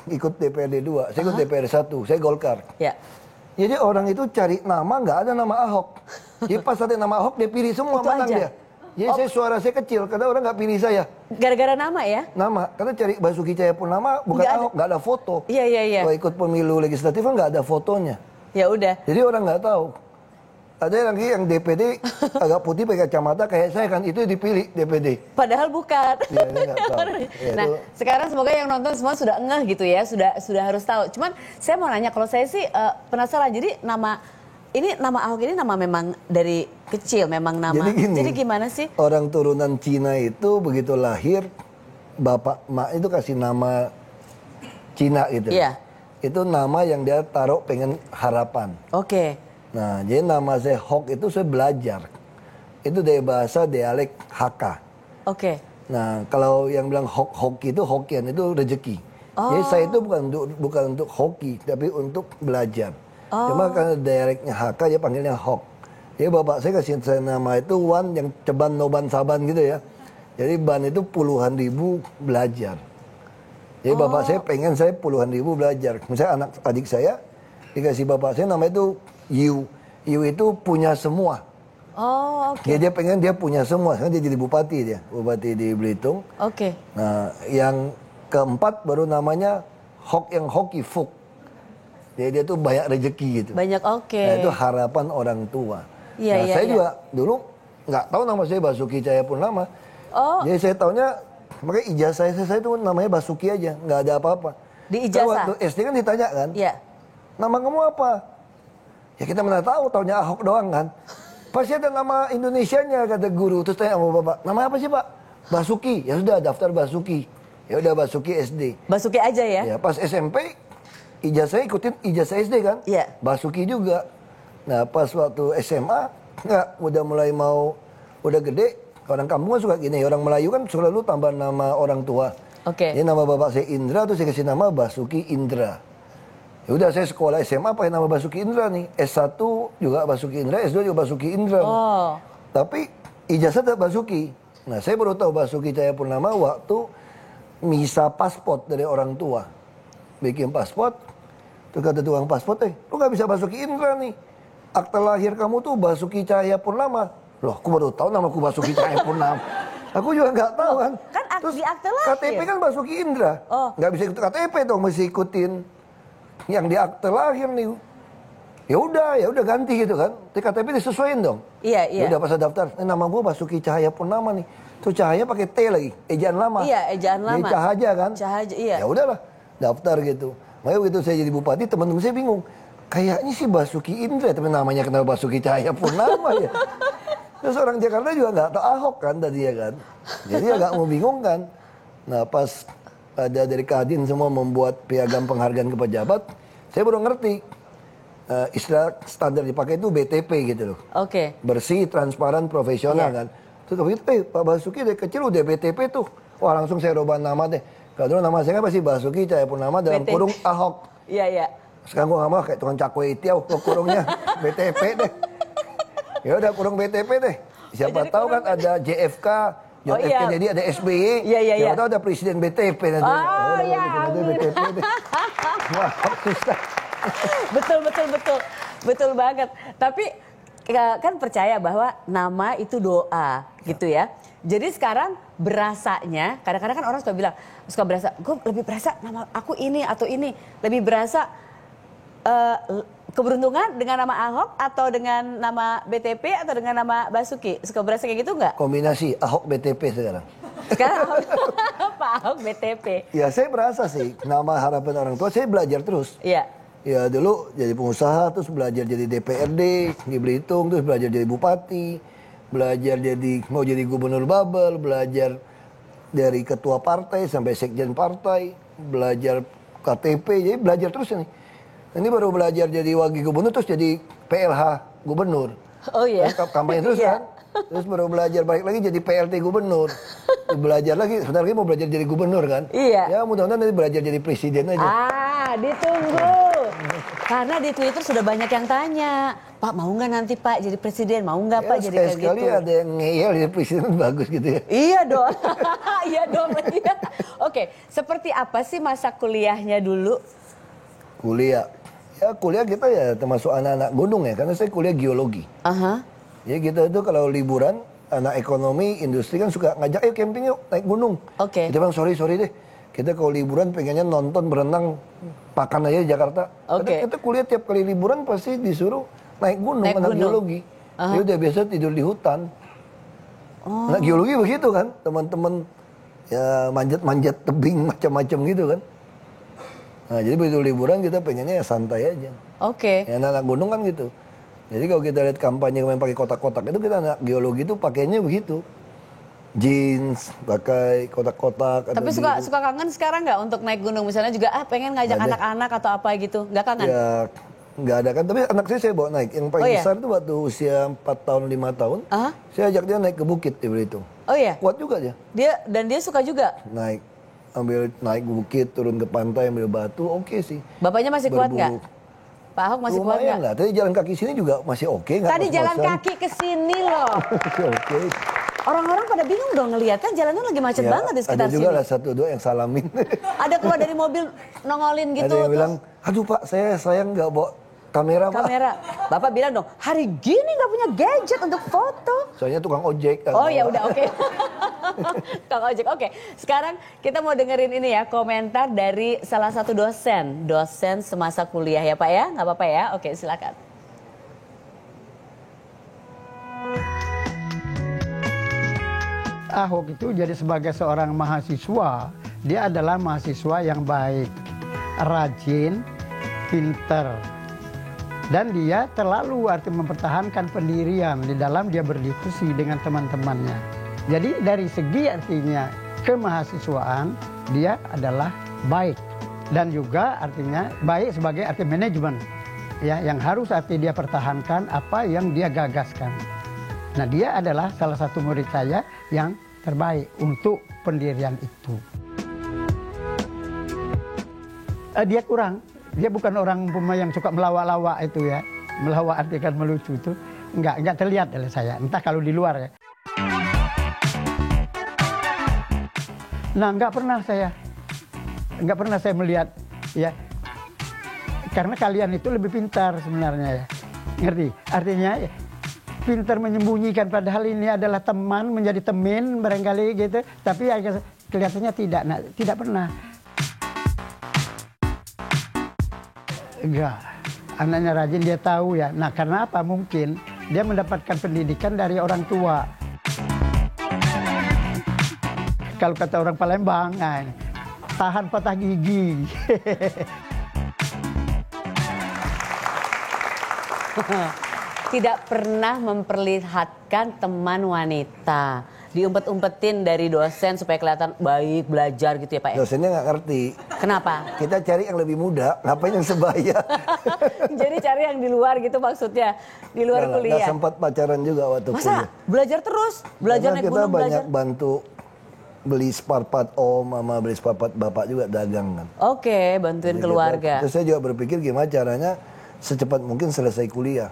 ikut DPRD 2, saya ikut DPRD 1, saya Golkar. Ya. Jadi orang itu cari nama, nggak ada nama Ahok. Jadi pas ada nama Ahok, dia pilih semua, Itu menang aja? dia. Jadi suara saya kecil, karena orang nggak pilih saya. Gara-gara nama ya? Nama, karena cari Basuki Cahayapurnama bukan Nggak ada. Ahok, nggak ada foto. Iya. Kalau ikut pemilu legislatif kan nggak ada fotonya. Ya udah. Jadi orang nggak tahu. Ada lagi yang DPD agak putih pakai kacamata kayak saya kan, itu dipilih DPD. Padahal bukan. Iya, dia nggak tahu. Ya, Nah, itu. sekarang semoga yang nonton semua sudah ngeh gitu ya, sudah harus tahu. Cuman saya mau nanya, kalau saya sih penasaran. Jadi nama Ahok ini nama memang dari kecil, memang nama. Jadi gini, Jadi gimana sih? orang turunan Cina itu begitu lahir, bapak mak itu kasih nama Cina gitu. Iya. Itu nama yang dia taruh pengen harapan. Oke. Nah, jadi nama saya Hok itu saya belajar. Itu dari bahasa dialek Hakka. Oke. Nah, kalau yang bilang hoki itu Hokian itu rezeki. Oh. Jadi saya itu bukan untuk hoki, tapi untuk belajar. Cuma karena dialeknya Hakka, dia panggilnya Hok. Jadi bapak saya kasih saya nama itu Wan yang ceban noban saban gitu ya. Jadi ban itu puluhan ribu belajar. Jadi bapak saya pengen saya puluhan ribu belajar. Misalnya anak adik saya dikasih bapak saya nama itu Yu. Yu itu punya semua. Oh, oke. Dia pengen dia punya semua. Sekarang dia jadi bupati di Belitung. Oke. Nah, yang keempat baru namanya Hok yang hoki Fuk. Jadi dia tuh banyak rezeki gitu. Banyak, oke. Nah, itu harapan orang tua. Iya, Nah, iya, saya iya. juga dulu nggak tahu nama saya Basuki Cahayapurnama. Oh. Jadi saya taunya, makanya ijazah saya itu namanya Basuki aja, nggak ada apa-apa. Di Kan ijazah? waktu SD kan ditanya kan, Iya. nama kamu apa? Ya kita mana tahu, taunya Ahok doang kan. Pasti ada nama Indonesianya kata guru. Terus tanya sama bapak, nama apa sih pak? Basuki. Ya sudah daftar Basuki. Ya udah Basuki SD. Basuki aja ya? Ya pas SMP ijazah ikutin ijazah SD kan? Iya. Basuki juga. Nah pas waktu SMA nggak udah gede. Orang kampung kan suka gini, orang Melayu kan selalu tambah nama orang tua. Oke. Ini nama bapak saya Indra, terus saya kasih nama Basuki Indra. Ya udah saya sekolah SMA pakai nama Basuki Indra nih. S1 juga Basuki Indra, S2 juga Basuki Indra. Oh. Tapi ijazah tetap Basuki. Nah saya baru tahu Basuki Cahayapurnama waktu misa paspor dari orang tua. Bikin paspor, terus kata tukang paspor, lu gak bisa Basuki Indra nih. Akta lahir kamu tuh Basuki Cahayapurnama. Loh, aku baru tahu namaku Basuki Cahayapurnama. Aku juga nggak tahu kan. Kan Terus di akte lahir. KTP kan Basuki Indra. Oh. Nggak bisa ikut KTP dong, mesti ikutin yang di akte lahir nih. Ya udah ganti gitu kan. Di KTP disesuaiin dong. Iya. Ya udah pas daftar, nama gua Basuki Cahayapurnama nih. Tuh cahaya pakai T lagi, ejaan lama. Iya, ejaan lama. Jadi Cahaja kan. Cahaja, iya. Ya udahlah, daftar gitu. Makanya begitu saya jadi bupati, teman-teman saya bingung. Kayaknya sih Basuki Indra, tapi namanya kenapa Basuki Cahayapurnama ya? Terus orang Jakarta juga nggak tahu Ahok kan tadi ya kan. Jadi agak membingungkan. Nah pas ada dari Kadin semua membuat piagam penghargaan ke pejabat, saya baru ngerti. Istilah standar dipakai itu BTP gitu loh. Oke. Bersih, transparan, profesional kan. Terus begitu, Pak Basuki dari kecil udah BTP tuh. Wah langsung saya rubah nama deh. Kalau dulu nama saya kan pasti Basuki Cahayapurnama dalam BTP. kurung Ahok. Iya. Sekarang gua nggak mau kayak tukang cakwe itiau, kurungnya BTP deh. Ya udah kurung BTP deh. Siapa tahu kan ada JFK, John F. iya. Kennedy, ada SBY. Iya. Siapa tahu ada Presiden BTP nanti. Oh, ya ampun. BTP deh. Wah, susah. Betul banget. Tapi kan percaya bahwa nama itu doa gitu ya. Jadi sekarang berasanya, kadang-kadang kan orang suka berasa, gue lebih berasa nama aku ini atau ini, lebih berasa keberuntungan dengan nama Ahok atau dengan nama BTP atau dengan nama Basuki? Suka berasa kayak gitu nggak? Kombinasi Ahok BTP sekarang. Sekarang Pak Ahok BTP. Ya saya berasa sih, nama harapan orang tua saya belajar terus. Iya. Ya dulu jadi pengusaha, terus belajar jadi DPRD di Belitung, terus belajar jadi bupati, belajar mau jadi gubernur Babel, belajar dari ketua partai sampai sekjen partai, belajar KTP, jadi belajar terus ini. Ini baru belajar jadi wakil gubernur, terus jadi PLH gubernur. Oh iya. Kampanye terus kan. Terus baru belajar balik lagi jadi PLT gubernur. Belajar lagi, sebentar lagi mau belajar jadi gubernur kan. Iya. Ya mudah-mudahan nanti belajar jadi presiden aja. Ditunggu. Karena di Twitter sudah banyak yang tanya, Pak mau nggak nanti Pak jadi presiden? Mau nggak Pak jadi kayak gitu? Sekali ada yang ngeyel jadi presiden bagus gitu ya. Iya dong. Iya dong. Iya. Oke, seperti apa sih masa kuliahnya dulu? Kuliah. Ya kuliah kita ya termasuk anak-anak gunung ya, karena saya kuliah geologi. Ya kita itu kalau liburan, anak ekonomi, industri kan suka ngajak, ayo camping yuk, naik gunung. Oke. Kita bilang, sorry deh. Kita kalau liburan pengennya nonton, berenang, makan aja di Jakarta. Oke. Kita kuliah tiap kali liburan pasti disuruh naik gunung, anak geologi. Dia udah biasa tidur di hutan. Anak geologi begitu kan, teman-teman ya manjat-manjat tebing macam-macam gitu kan. Nah jadi begitu liburan kita pengennya ya santai aja. Oke. Ya anak gunung kan gitu. Jadi kalau kita lihat kampanye kemarin pakai kotak-kotak itu, kita anak geologi itu pakainya begitu. Jeans, pakai kotak-kotak. Tapi suka kangen sekarang nggak untuk naik gunung? Misalnya juga pengen ngajak anak-anak atau apa gitu. Nggak kangen? Ya nggak ada kan. Tapi anak saya bawa naik. Yang paling besar itu waktu usia 4 tahun, 5 tahun. Saya ajak dia naik ke bukit di Belitung. Oh iya? Kuat juga dia. Dan dia suka juga? Naik bukit, turun ke pantai, ambil batu, oke sih. Bapaknya masih kuat nggak? Pak Ahok masih kuat nggak? Lah, tadi jalan kaki sini juga masih oke. Tadi jalan kaki ke sini loh. Oke. Orang-orang pada bingung dong ngeliat kan jalannya lagi macet banget di sekitar sini. Ada juga sini. lah 1-2 yang salamin. Ada keluar dari mobil nongolin gitu. Ada yang bilang, aduh Pak, saya nggak bawa kamera Pak. Bapak bilang dong, hari gini nggak punya gadget untuk foto. Soalnya tukang ojek. Oh ya udah oke. Tukang ojek, oke. Sekarang kita mau dengerin ini ya, komentar dari salah satu dosen semasa kuliah ya Pak ya, nggak apa-apa ya? Oke silakan. Ahok itu jadi sebagai seorang mahasiswa, dia adalah mahasiswa yang baik, rajin, pinter. Dan dia terlalu mempertahankan pendirian di dalam dia berdiskusi dengan teman-temannya. Jadi dari segi artinya kemahasiswaan, dia adalah baik. Dan juga artinya baik sebagai arti manajemen. Ya, yang harus arti dia pertahankan apa yang dia gagaskan. Nah dia adalah salah satu murid saya yang terbaik untuk pendirian itu. Dia kurang, dia bukan orang yang suka melawak-lawak itu ya. Melawak artikan melucu itu enggak terlihat oleh saya, entah kalau di luar ya. Nah enggak pernah saya melihat ya. Karena kalian itu lebih pintar sebenarnya ya. Ngerti? Artinya ya, pintar menyembunyikan padahal ini adalah teman, menjadi temin barangkali gitu. Tapi kelihatannya tidak. Nah, tidak pernah. Enggak. Anaknya rajin, dia tahu ya. Nah karena apa? Mungkin dia mendapatkan pendidikan dari orang tua. Kalau kata orang Palembang, nah, tahan patah gigi. Tidak pernah memperlihatkan teman wanita. Diumpet-umpetin dari dosen supaya kelihatan baik, belajar gitu ya Pak ya? Dosennya nggak ngerti. Kenapa? Kita cari yang lebih muda, ngapain yang sebaya? Jadi cari yang di luar gitu maksudnya, di luar kuliah. Nggak sempat pacaran juga waktu Masa? kuliah. Belajar terus? Belajar naik gunung, kita banyak bantu beli spare part om, sama beli spare part bapak juga dagang kan. Oke, bantuin Jadi keluarga. Terus saya juga berpikir gimana caranya secepat mungkin selesai kuliah.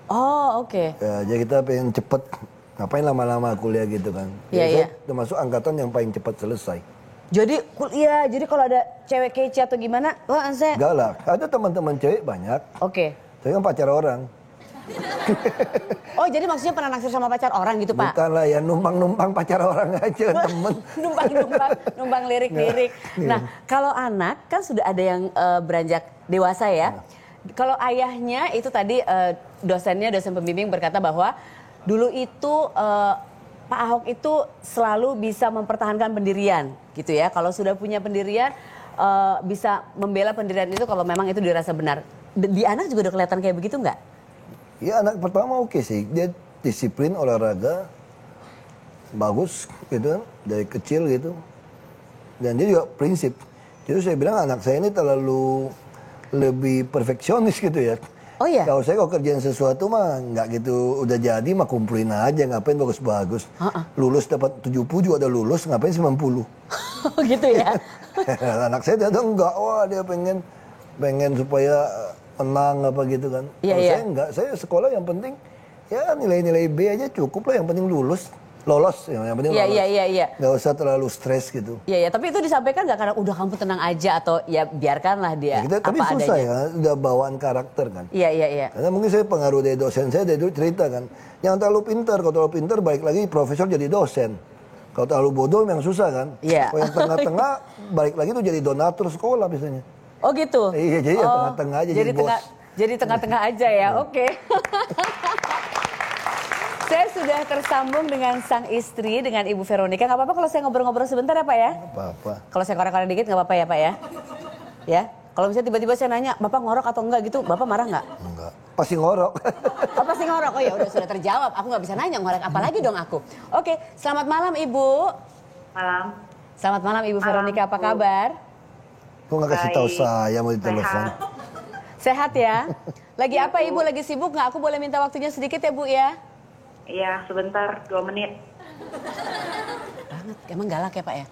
Oh oke. Ya, jadi kita pengen cepet, ngapain lama-lama kuliah gitu kan. Iya, iya. Termasuk angkatan yang paling cepat selesai. Jadi kuliah, jadi kalau ada cewek kece atau gimana, wah saya... Enggak lah, ada teman-teman cewek banyak. Oke. Saya kan pacar orang. Oh jadi maksudnya pernah naksir sama pacar orang gitu Pak? Bukan lah ya, numpang-numpang pacar orang aja temen. numpang lirik-lirik. Nah kalau anak kan sudah ada yang beranjak dewasa ya. Kalau ayahnya itu tadi dosen pembimbing berkata bahwa dulu itu Pak Ahok itu selalu bisa mempertahankan pendirian gitu ya. Kalau sudah punya pendirian bisa membela pendirian itu kalau memang itu dirasa benar. Di anak juga udah kelihatan kayak begitu nggak? Ya anak pertama oke sih, dia disiplin olahraga, bagus gitu kan, dari kecil gitu. Dan dia juga prinsip. Jadi saya bilang anak saya ini terlalu lebih perfeksionis gitu ya. Oh iya? Kalau saya kerjain sesuatu mah nggak gitu, udah jadi mah kumpulin aja, ngapain bagus-bagus. Lulus dapat 70 ada lulus, ngapain 90. Oh gitu ya? Anak saya dia enggak, wah dia pengen supaya menang apa gitu kan. Kalau saya enggak, saya sekolah yang penting ya nilai-nilai B aja cukup lah, yang penting lolos, yang penting lolos. Iya. Nggak usah terlalu stres gitu. Iya, tapi itu disampaikan nggak karena udah kamu tenang aja atau ya biarkanlah dia Ya, tapi apa susah adanya. ya, udah bawaan karakter kan. Iya. Karena mungkin saya pengaruh dari dosen saya dari dulu cerita kan, yang terlalu pintar, kalau terlalu pintar balik lagi profesor jadi dosen. Kalau terlalu bodoh memang susah kan. Iya. Kalau yang tengah-tengah balik lagi tuh jadi donatur sekolah biasanya. Oh gitu? Iya, jadi yang tengah-tengah aja jadi bos. Jadi tengah-tengah aja ya, oke. Saya sudah tersambung dengan sang istri, dengan Ibu Veronica. Nggak apa-apa kalau saya ngobrol-ngobrol sebentar ya Pak ya? Nggak apa-apa. Kalau saya korek-korek dikit nggak apa-apa ya Pak ya? Ya, kalau misalnya tiba-tiba saya nanya, Bapak ngorok atau enggak gitu, Bapak marah nggak? Enggak, pasti ngorok. Oh pasti ngorok, oh ya udah sudah terjawab. Aku nggak bisa nanya ngorek apa lagi dong aku. Oke, selamat malam Ibu. Malam. Selamat malam Ibu Veronica, apa kabar? Kok nggak kasih tahu saya mau ditelepon? Sehat ya? Lagi apa Ibu? Lagi sibuk nggak? Aku boleh minta waktunya sedikit ya Bu ya? Iya, sebentar, 2 menit. Banget, emang galak ya Pak ya?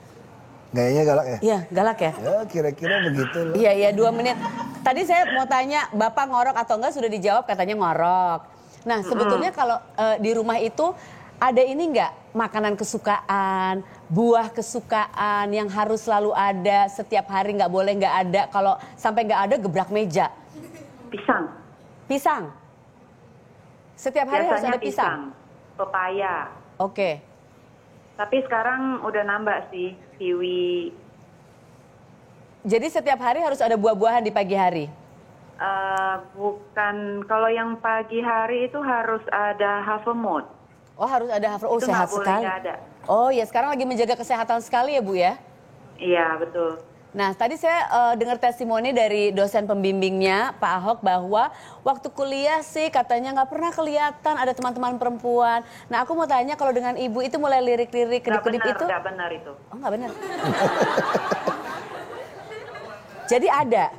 Gayanya galak ya? Iya, galak ya? Ya kira-kira begitu loh. Iya, 2 menit. Tadi saya mau tanya, Bapak ngorok atau enggak, sudah dijawab katanya ngorok. Nah, sebetulnya kalau di rumah itu ada ini enggak? Makanan kesukaan, buah kesukaan yang harus selalu ada, setiap hari nggak boleh nggak ada. Kalau sampai nggak ada, gebrak meja. Pisang. Pisang? Setiap hari harus ada pisang? Pepaya. Oke. Tapi sekarang udah nambah sih, kiwi. Jadi setiap hari harus ada buah-buahan di pagi hari? Bukan, kalau yang pagi hari itu harus ada Havermut. Oh harus ada Havermut, oh itu sehat nggak boleh sekali. nggak ada. Oh ya sekarang lagi menjaga kesehatan sekali ya Bu ya? Iya betul. Nah tadi saya dengar testimoni dari dosen pembimbingnya Pak Ahok bahwa waktu kuliah sih katanya nggak pernah kelihatan ada teman-teman perempuan. Nah aku mau tanya kalau dengan Ibu itu mulai lirik-lirik kedip-kedip itu? Nggak benar itu. Oh nggak benar. Jadi ada?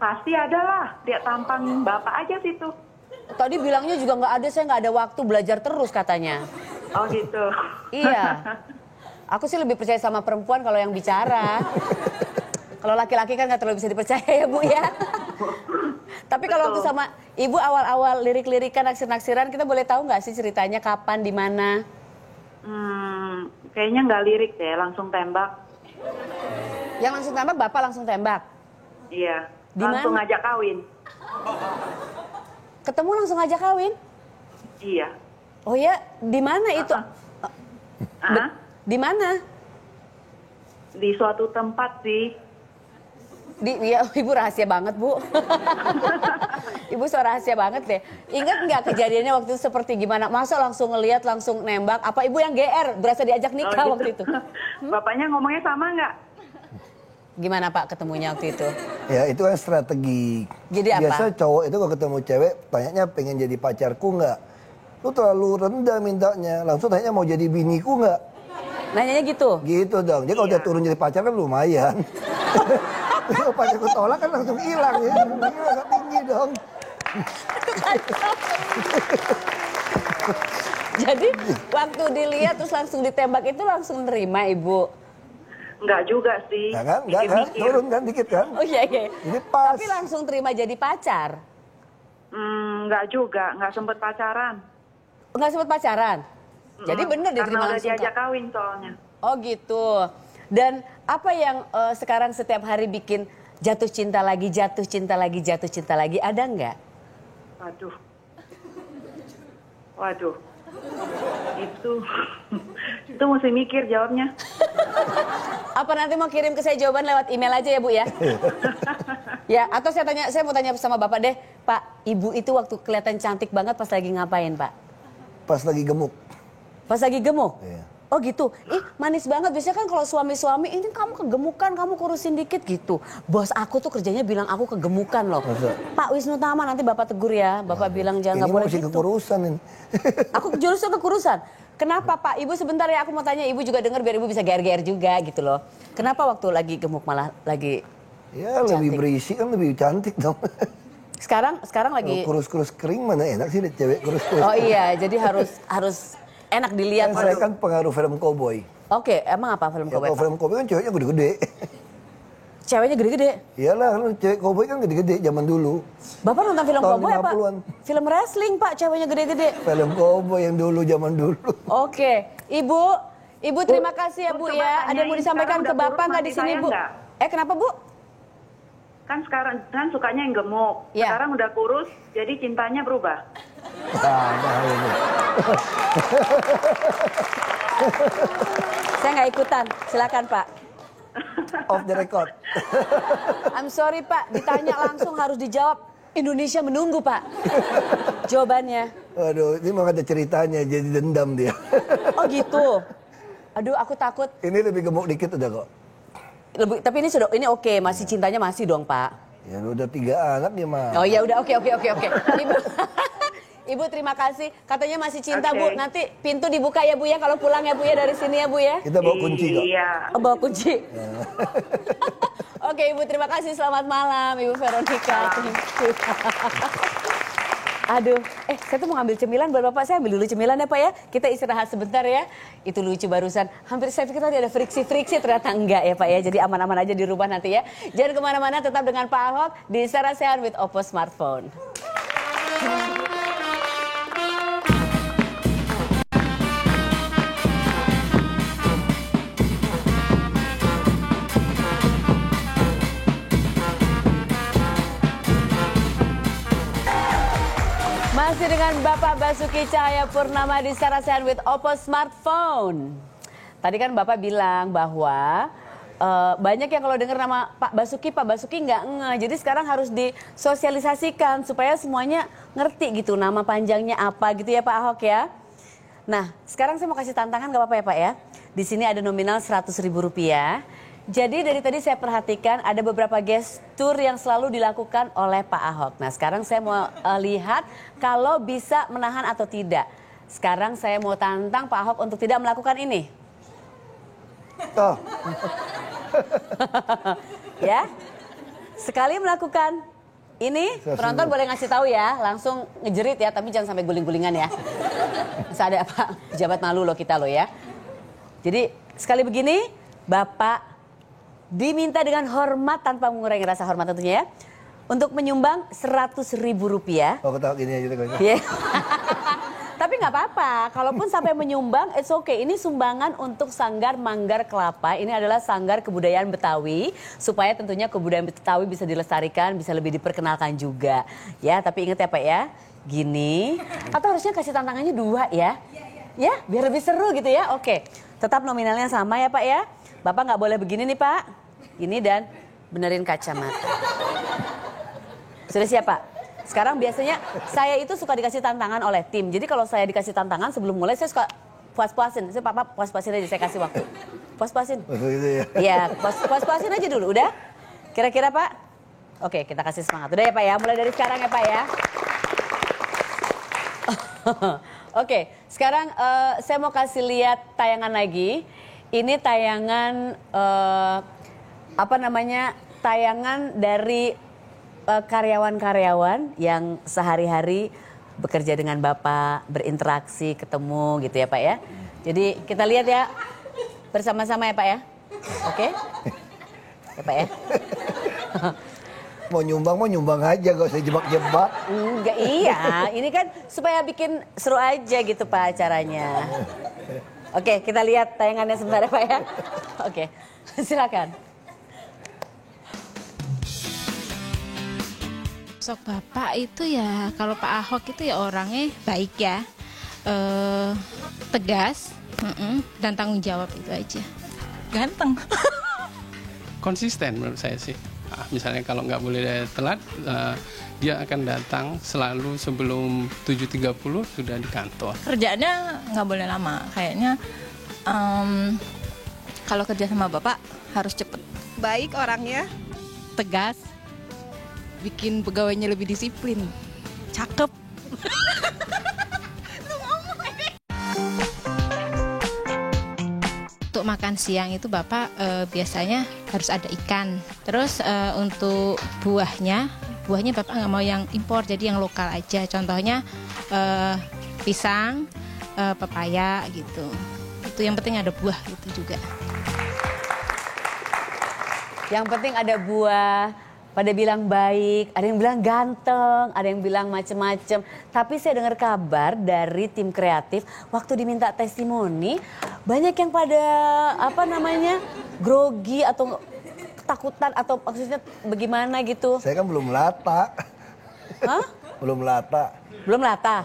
Pasti ada lah, lihat tampang Bapak aja situ. Tadi bilangnya juga nggak ada, saya nggak ada waktu belajar terus katanya. Oh gitu. Iya. Aku sih lebih percaya sama perempuan kalau yang bicara. Kalau laki-laki kan nggak terlalu bisa dipercaya ya Bu ya. Tapi kalau waktu sama Ibu awal-awal lirik-lirikan, naksir-naksiran, kita boleh tahu nggak sih ceritanya kapan, di mana? Kayaknya nggak lirik deh, langsung tembak. Yang langsung tembak, Bapak langsung tembak? Iya. Dimana? Langsung ngajak kawin. Ketemu langsung ngajak kawin? Iya. Oh ya, di mana itu? Di mana? Di suatu tempat sih. Ya, Ibu rahasia banget Bu. Ibu so rahasia banget deh. Ingat nggak kejadiannya waktu itu seperti gimana? Masa langsung ngelihat, langsung nembak? Apa Ibu yang GR? Berasa diajak nikah gitu. waktu itu? Bapaknya ngomongnya sama nggak? Gimana Pak ketemunya waktu itu? Ya itu kan strategi. Jadi apa? Biasa cowok itu kalau ketemu cewek, tanyanya pengen jadi pacarku nggak? Lu terlalu rendah mintanya. Langsung tanya mau jadi biniku nggak? Nanyanya gitu? Gitu dong. Jadi kalau dia turun jadi pacar kan lumayan. Kalau pacarku tolak kan langsung hilang ya. Agak tinggi dong. Jadi waktu dilihat terus langsung ditembak itu langsung nerima Ibu? Enggak juga sih. Nah kan, enggak kan? Turun kan dikit kan? Oh iya. Jadi pas. Tapi langsung terima jadi pacar? Enggak juga, enggak sempet pacaran. Enggak sempet pacaran? Jadi bener diterima karena langsung? udah diajak kawin soalnya. Oh gitu. Dan apa yang sekarang setiap hari bikin jatuh cinta lagi, jatuh cinta lagi, jatuh cinta lagi, ada nggak? Waduh. Itu mesti mikir jawabnya. Apa nanti mau kirim ke saya jawaban lewat email aja ya Bu ya? Ya, atau saya mau tanya sama Bapak deh, Pak, Ibu itu waktu kelihatan cantik banget pas lagi ngapain Pak? Pas lagi gemuk. Pas lagi gemuk? Iya. Oh gitu, ih manis banget. Biasanya kan kalau suami-suami, ini kamu kegemukan, kamu kurusin dikit gitu. Bos aku tuh kerjanya bilang aku kegemukan loh. Masa? Pak Wisnu Tama, nanti Bapak tegur ya. Bapak bilang jangan, nggak boleh masih gitu. kekurusan ini. Aku jurusan kekurusan. Kenapa Pak? Ibu sebentar ya, aku mau tanya. Ibu juga dengar biar Ibu bisa GR-GR juga gitu loh. Kenapa waktu lagi gemuk malah lagi Ya cantik? lebih berisi kan lebih cantik dong. Sekarang lagi... Kurus-kurus kering mana enak sih cewek kurus-kurus. Oh iya, jadi harus enak dilihat. Saya kan pengaruh film cowboy. Oke, emang apa film Ya, cowboy? kalau film cowboy kan ceweknya gede-gede. Ceweknya gede-gede? Iyalah, kan cewek cowboy kan gede-gede zaman dulu. Bapak nonton film Tahun cowboy apa? 50-an. Film wrestling Pak, ceweknya gede-gede. Film cowboy yang dulu zaman dulu. Oke, Ibu terima kasih ya Bu ya. Ada yang mau disampaikan ke Bapak nggak di sini Bu? Kenapa Bu? Kan sekarang kan sukanya yang gemuk. Ya. Sekarang udah kurus, jadi cintanya berubah. Nah ini. Saya nggak ikutan, silakan Pak. Off the record. I'm sorry Pak, ditanya langsung harus dijawab. Indonesia menunggu Pak. Jawabannya. Waduh, ini mau ada ceritanya, jadi dendam dia. Oh gitu. Aduh, aku takut. Ini lebih gemuk dikit udah kok. Tapi ini oke, masih cintanya masih dong Pak. Ya udah 3 anak ya mah. Oh ya udah, oke. Ibu terima kasih. Katanya masih cinta Bu. Nanti pintu dibuka ya Bu ya kalau pulang ya Bu ya dari sini ya Bu ya. Kita bawa kunci kok. Iya. Oh, bawa kunci. Oke Ibu terima kasih. Selamat malam Ibu Veronica. Aduh, saya tuh mau ngambil cemilan buat Bapak. Saya ambil dulu cemilan ya Pak ya. Kita istirahat sebentar ya. Itu lucu barusan. Hampir saya pikir tadi ada friksi-friksi, ternyata enggak ya Pak ya. Jadi aman-aman aja di rumah nanti ya. Jangan kemana-mana, tetap dengan Pak Ahok di Sara Sehat with Oppo Smartphone. Masih dengan Bapak Basuki Cahayapurnama di Sara Sehat with Oppo Smartphone. Tadi kan Bapak bilang bahwa banyak yang kalau dengar nama Pak Basuki nggak ngeh. Jadi sekarang harus disosialisasikan supaya semuanya ngerti gitu nama panjangnya apa gitu ya Pak Ahok ya. Nah sekarang saya mau kasih tantangan nggak apa-apa ya Pak ya. Di sini ada nominal Rp100.000. Jadi dari tadi saya perhatikan ada beberapa gestur yang selalu dilakukan oleh Pak Ahok. Nah sekarang saya mau lihat kalau bisa menahan atau tidak. Sekarang saya mau tantang Pak Ahok untuk tidak melakukan ini. Oh. Ya, sekali melakukan ini, penonton boleh ngasih tahu ya, langsung ngejerit ya, tapi jangan sampai guling-gulingan ya. Bisa ada apa? Pejabat malu loh kita loh ya. Jadi sekali begini, Bapak diminta dengan hormat tanpa mengurangi rasa hormat tentunya ya, untuk menyumbang Rp100.000. Oh ketawa gini aja deh. Yeah. Tapi nggak apa-apa, kalaupun sampai menyumbang, it's okay. Ini sumbangan untuk Sanggar Manggar Kelapa. Ini adalah sanggar kebudayaan Betawi, supaya tentunya kebudayaan Betawi bisa dilestarikan, bisa lebih diperkenalkan juga. Ya, tapi ingat ya Pak ya, gini. Atau harusnya kasih tantangannya 2 ya? Ya, biar lebih seru gitu ya. Oke, tetap nominalnya sama ya Pak ya. Bapak nggak boleh begini nih Pak. Ini dan benerin kacamata. Sudah siap Pak? Sekarang biasanya saya itu suka dikasih tantangan oleh tim. Jadi kalau saya dikasih tantangan sebelum mulai saya suka puas-puasin. Saya Pak puas-puasin aja, saya kasih waktu. Puas-puasin. Iya, puas-puasin aja dulu. Udah? Kira-kira Pak? Oke, kita kasih semangat. Udah ya Pak ya? Mulai dari sekarang ya Pak ya? Oke, sekarang saya mau kasih lihat tayangan lagi. Ini tayangan tayangan dari karyawan-karyawan yang sehari-hari bekerja dengan Bapak, berinteraksi, ketemu gitu ya Pak ya. Jadi kita lihat ya bersama-sama ya Pak ya. Oke? Ya Pak ya. Mau nyumbang aja, gak usah jebak-jebak. Enggak, iya. Ini kan supaya bikin seru aja gitu Pak acaranya. Oke, kita lihat tayangannya sebentar ya Pak ya. Oke, silakan. Sosok Bapak itu ya, kalau Pak Ahok itu ya orangnya baik ya, tegas, dan tanggung jawab itu aja. Ganteng. Konsisten menurut saya sih. Misalnya kalau nggak boleh telat, dia akan datang selalu sebelum 7.30 sudah di kantor. Kerjaannya nggak boleh lama, kayaknya Kalau kerja sama Bapak harus cepet. Baik orangnya. Tegas. Bikin pegawainya lebih disiplin. Cakep. Untuk makan siang itu Bapak biasanya harus ada ikan. Terus untuk buahnya Bapak nggak mau yang impor, jadi yang lokal aja. Contohnya pisang, pepaya gitu. Itu yang penting ada buah gitu juga. Yang penting ada buah, pada bilang baik, ada yang bilang ganteng, ada yang bilang macem-macem. Tapi saya dengar kabar dari tim kreatif, waktu diminta testimoni, banyak yang pada grogi atau ketakutan atau maksudnya bagaimana gitu. Saya kan belum lata. Hah? Belum lata. Belum lata?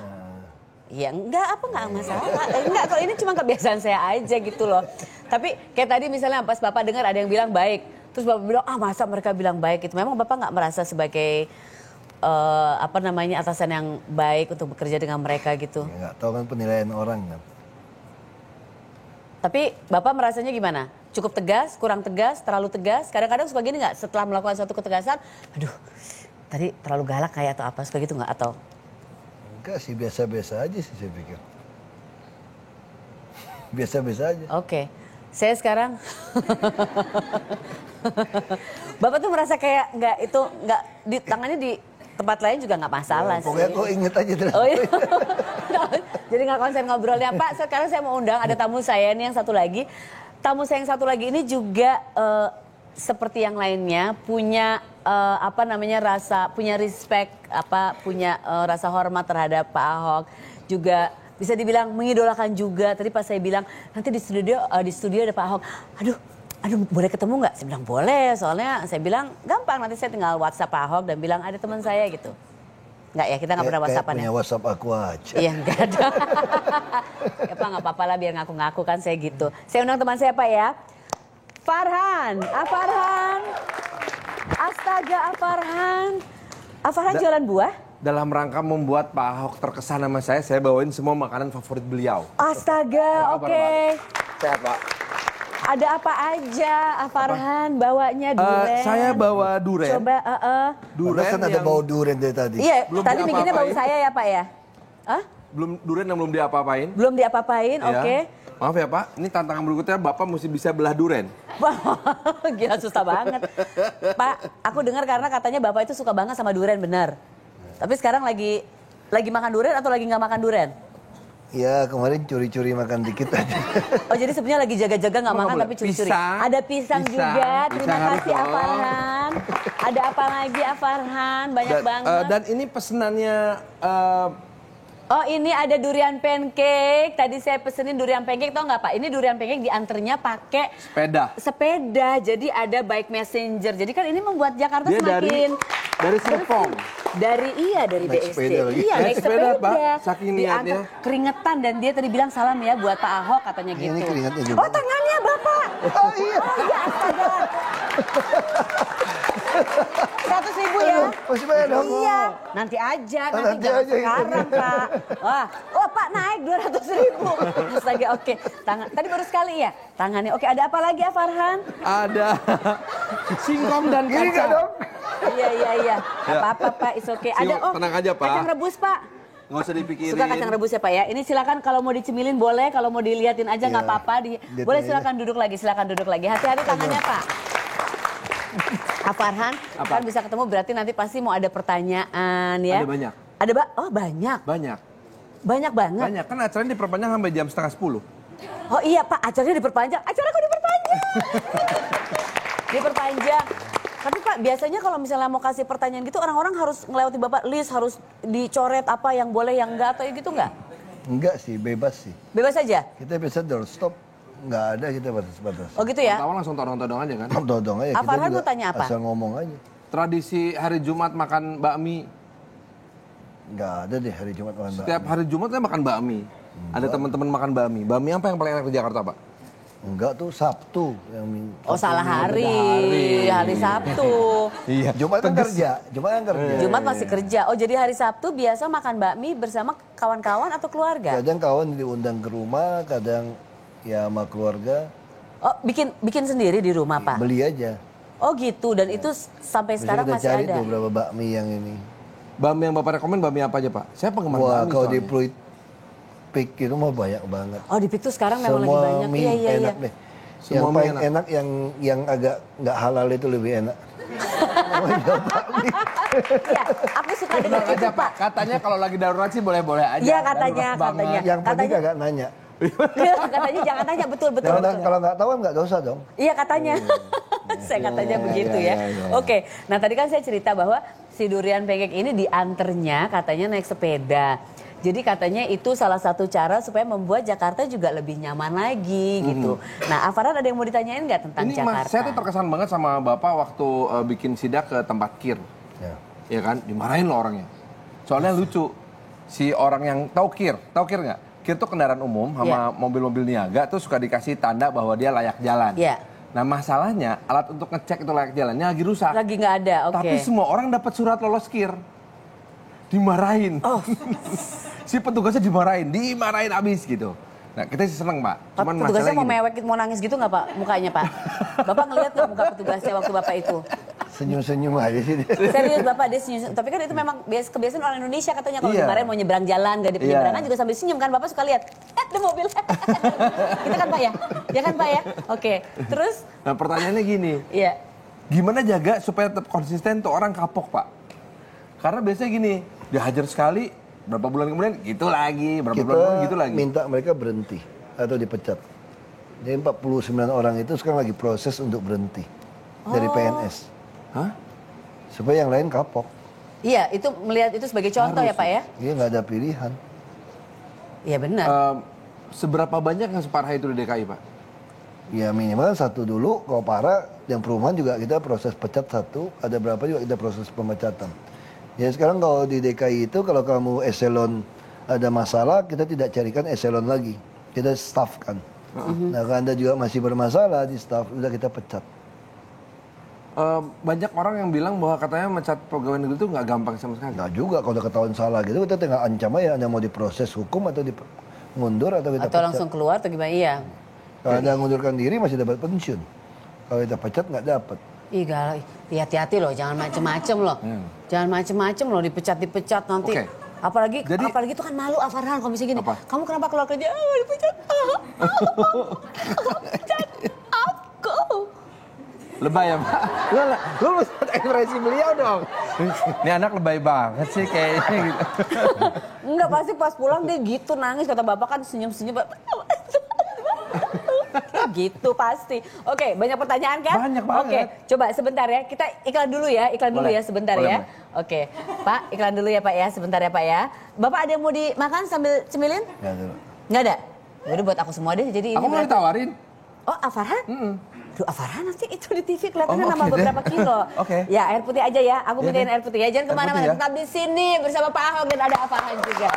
Ya enggak masalah. Enggak, kalau ini cuma kebiasaan saya aja gitu loh. Tapi kayak tadi misalnya pas Bapak dengar ada yang bilang baik. Terus Bapak bilang, masa mereka bilang baik gitu. Memang Bapak nggak merasa sebagai atasan yang baik untuk bekerja dengan mereka gitu? Ya, nggak tahu kan penilaian orang kan. Tapi Bapak merasanya gimana? Cukup tegas, kurang tegas, terlalu tegas? Kadang-kadang suka gini nggak? Setelah melakukan suatu ketegasan, aduh tadi terlalu galak kayak atau apa? Suka gitu nggak? Atau? Enggak sih, biasa-biasa aja sih saya pikir. Biasa-biasa aja. Oke. Saya sekarang Bapak tuh merasa kayak nggak di tangannya di tempat lain juga nggak masalah sih. Pokoknya kok inget aja terus. Oh iya. Jadi nggak konsen ngobrolnya. Pak, sekarang saya mau undang ada tamu saya nih yang satu lagi. Tamu saya yang satu lagi ini juga seperti yang lainnya punya punya respect, punya rasa hormat terhadap Pak Ahok. Juga bisa dibilang mengidolakan juga. Tadi pas saya bilang nanti di studio ada Pak Ahok. Aduh boleh ketemu nggak? Saya bilang boleh, soalnya saya bilang gampang, nanti saya tinggal WhatsApp Pak Ahok dan bilang ada teman saya gitu. Nggak ya, kita nggak pernah WhatsAppan ya? Punya WhatsApp aku aja. Iya nggak ada. Ya Pak nggak apa-apa lah biar ngaku-ngaku kan saya gitu. Saya undang teman saya Pak ya. Farhan, Farhan. Astaga Farhan. Farhan jualan buah? Dalam rangka membuat Pak Ahok terkesan sama saya bawain semua makanan favorit beliau. Astaga, oke. Sehat Pak. Ada apa aja, Farhan bawanya duren? Saya bawa duren. Coba, Duren kan ada bau duren dari tadi. Iya, tadi bikinnya bau saya ya Pak ya? Duren yang belum diapa-apain. Belum diapa-apain, ya. Oke. Maaf ya Pak, ini tantangan berikutnya Bapak mesti bisa belah duren. Gila susah banget. Pak, aku dengar karena katanya Bapak itu suka banget sama duren, benar. Tapi sekarang lagi makan duren atau lagi nggak makan duren? Ya kemarin curi-curi makan dikit aja. Oh jadi sebenarnya lagi jaga-jaga nggak makan tapi curi-curi. Ada pisang juga. Terima kasih Farhan. Ada apa lagi Farhan? Banyak banget. Dan ini pesenannya. Oh ini ada durian pancake. Tadi saya pesenin durian pancake, tau nggak Pak? Ini durian pancake diantarnya pakai sepeda. Jadi ada bike messenger. Jadi kan ini membuat Jakarta dia semakin dari Serpong. Dari BSD. Iya naik sepeda Pak. Saking niatnya. Keringetan dan dia tadi bilang salam ya buat Pak Ahok katanya gitu. Ini keringetnya juga. Oh tangannya Bapak. Oh iya. Oh iya astaga. 100.000 ya? Masih banyak dong. Iya, nanti aja, nanti jangan sekarang Pak. Wah, Pak naik 200.000. Astaga, oke. Tadi baru sekali ya tangannya. Oke, ada apa lagi ya Farhan? Ada singkong dan kacang. Iya. Gak apa-apa Pak, it's okay. Ada tenang aja Pak. Kacang rebus Pak. Nggak usah dipikirin. Suka kacang rebus ya Pak ya. Ini silakan kalau mau dicemilin boleh, kalau mau diliatin aja nggak apa-apa. Boleh silakan duduk lagi, Hati-hati tangannya Pak. Farhan, kan bisa ketemu berarti nanti pasti mau ada pertanyaan ya. Ada banyak. Banyak. Banyak banget. Banyak, kan acaranya diperpanjang sampai jam 9:30. Oh iya Pak, acaranya diperpanjang. Acaraku diperpanjang. Diperpanjang. Tapi Pak, biasanya kalau misalnya mau kasih pertanyaan gitu, orang-orang harus ngelewati Bapak list, harus dicoret apa yang boleh, yang enggak, atau gitu enggak? Enggak sih, bebas sih. Bebas aja? Kita bisa doorstop, nggak ada kita batas-batas. Oh gitu ya? Pertama langsung todong-todong aja kan? Todong aja. Farhan mau tanya apa? Asal ngomong aja. Tradisi hari Jumat makan bakmi. Nggak ada deh hari Jumat makan bakmi. Setiap hari Jumat saya makan bakmi. Ada teman-teman makan bakmi. Bakmi apa yang paling enak di Jakarta Pak? Enggak tuh Sabtu yang salah hari Sabtu. Iya. Jumat kan kerja. Jumat masih kerja. Oh jadi hari Sabtu biasa makan bakmi bersama kawan-kawan atau keluarga? Kadang kawan diundang ke rumah, kadang ya sama keluarga. Oh, bikin sendiri di rumah, Pak? Beli aja. Oh gitu, dan itu sampai sekarang masih cari ada? Tuh berapa bakmi yang ini. Bakmi yang Bapak rekomen bakmi apa aja, Pak? Saya penggemar Wah, bakmi kalau di soalnya. Pluit Pik itu mah banyak banget. Oh, di Pik tuh sekarang memang lagi banyak. Mie Iya. enak deh. Semua Yang mie paling enak yang agak nggak halal itu lebih enak. Iya, aku suka dengan Tenang itu, aja, Pak. Katanya kalau lagi darurat sih boleh-boleh aja. Iya, katanya. Yang penting agak nanya. Katanya jangan tanya, betul. Kalau nggak tahu nggak dosa dong. Iya, katanya. Saya katanya begitu ya. Oke, nah tadi kan saya cerita bahwa si durian pancake ini dianternya katanya naik sepeda. Jadi katanya itu salah satu cara supaya membuat Jakarta juga lebih nyaman lagi gitu. Nah, Afaran ada yang mau ditanyain nggak tentang Ini Jakarta? Saya tuh terkesan banget sama Bapak waktu bikin sidak ke tempat kir. Ya kan, dimarahin loh orangnya. Soalnya lucu, si orang yang tahu kir nggak? Kir tuh kendaraan umum sama mobil-mobil niaga tuh suka dikasih tanda bahwa dia layak jalan. Iya. Nah masalahnya alat untuk ngecek itu layak jalannya lagi rusak. Lagi nggak ada, oke. Tapi semua orang dapat surat lolos kir. Dimarahin. Oh. Si petugasnya dimarahin abis gitu. Nah kita sih seneng, Pak. Cuman petugasnya mau gini. mewek, mau nangis gitu nggak, Pak? Mukanya, Pak? Bapak ngeliat nggak muka petugasnya waktu Bapak itu? Senyum-senyum aja sih dia. Serius, Bapak, dia senyum. Tapi kan itu memang kebiasaan orang Indonesia katanya kalau dimarahin mau nyebrang jalan, gak di penyeberangan juga sambil senyum kan. Bapak suka lihat, ada mobil. Itu kan, Pak ya? Ya kan, Pak ya? Oke, terus? Nah pertanyaannya gini. Iya. Gimana jaga supaya tetap konsisten tuh orang kapok, Pak? Karena biasanya gini, dihajar sekali, berapa bulan kemudian gitu lagi, berapa bulan kemudian gitu lagi. Minta mereka berhenti atau dipecat. Jadi 49 orang itu sekarang lagi proses untuk berhenti dari PNS. Hah? Supaya yang lain kapok. Iya, itu melihat itu sebagai contoh ya, Pak ya? Iya, nggak ada pilihan. Iya benar. Seberapa banyak yang separah itu di DKI, Pak? Ya minimal satu dulu, kalau parah yang perumahan juga kita proses pecat satu, ada berapa juga kita proses pemecatan. Ya sekarang kalau di DKI itu kalau kamu eselon ada masalah, kita tidak carikan eselon lagi, kita staffkan. Nah kalau Anda juga masih bermasalah di staff, udah kita pecat. Banyak orang yang bilang bahwa katanya mencat pegawai negeri itu nggak gampang sama sekali. Nggak juga, kalau udah ketahuan salah gitu, kita tinggal ancam aja, Anda mau diproses hukum atau mundur atau kita atau pecat. langsung keluar atau gimana? Iya. Kalau Anda ngundurkan diri masih dapat pensiun. Kalau kita pecat nggak dapat. Ih galak, hati-hati loh, jangan macem-macem loh. Jangan macem-macem loh, dipecat nanti. Oke. Apalagi itu kan malu Farhan kalau misalnya gini. Kamu kenapa keluar kerja? Dipecat. Pecat aku. Lebay ya, Pak? Lu mesti ekspresi beliau dong. Ini anak lebay banget sih kayaknya gitu. Enggak, pasti pas pulang dia gitu nangis, kata Bapak kan senyum-senyum. Gitu pasti. Oke, banyak pertanyaan kan? Banyak banget. Oke, coba sebentar ya. Kita iklan dulu ya. Sebentar ya. Oke, Pak, iklan dulu ya Pak ya. Sebentar ya Pak ya. Bapak ada yang mau dimakan sambil cemilin? Nggak ada? Yaudah buat aku semua deh. Jadi Aku mau ditawarin. Oh, Afarhan? Duh, Afarhan nanti itu di TV kelihatannya nambah beberapa deh. kilo. Oke. Ya, air putih aja ya. Aku mintain air putih ya. Jangan Air kemana-mana. putih ya. Tetap di sini bersama Pak Ahok dan ada Afarhan juga.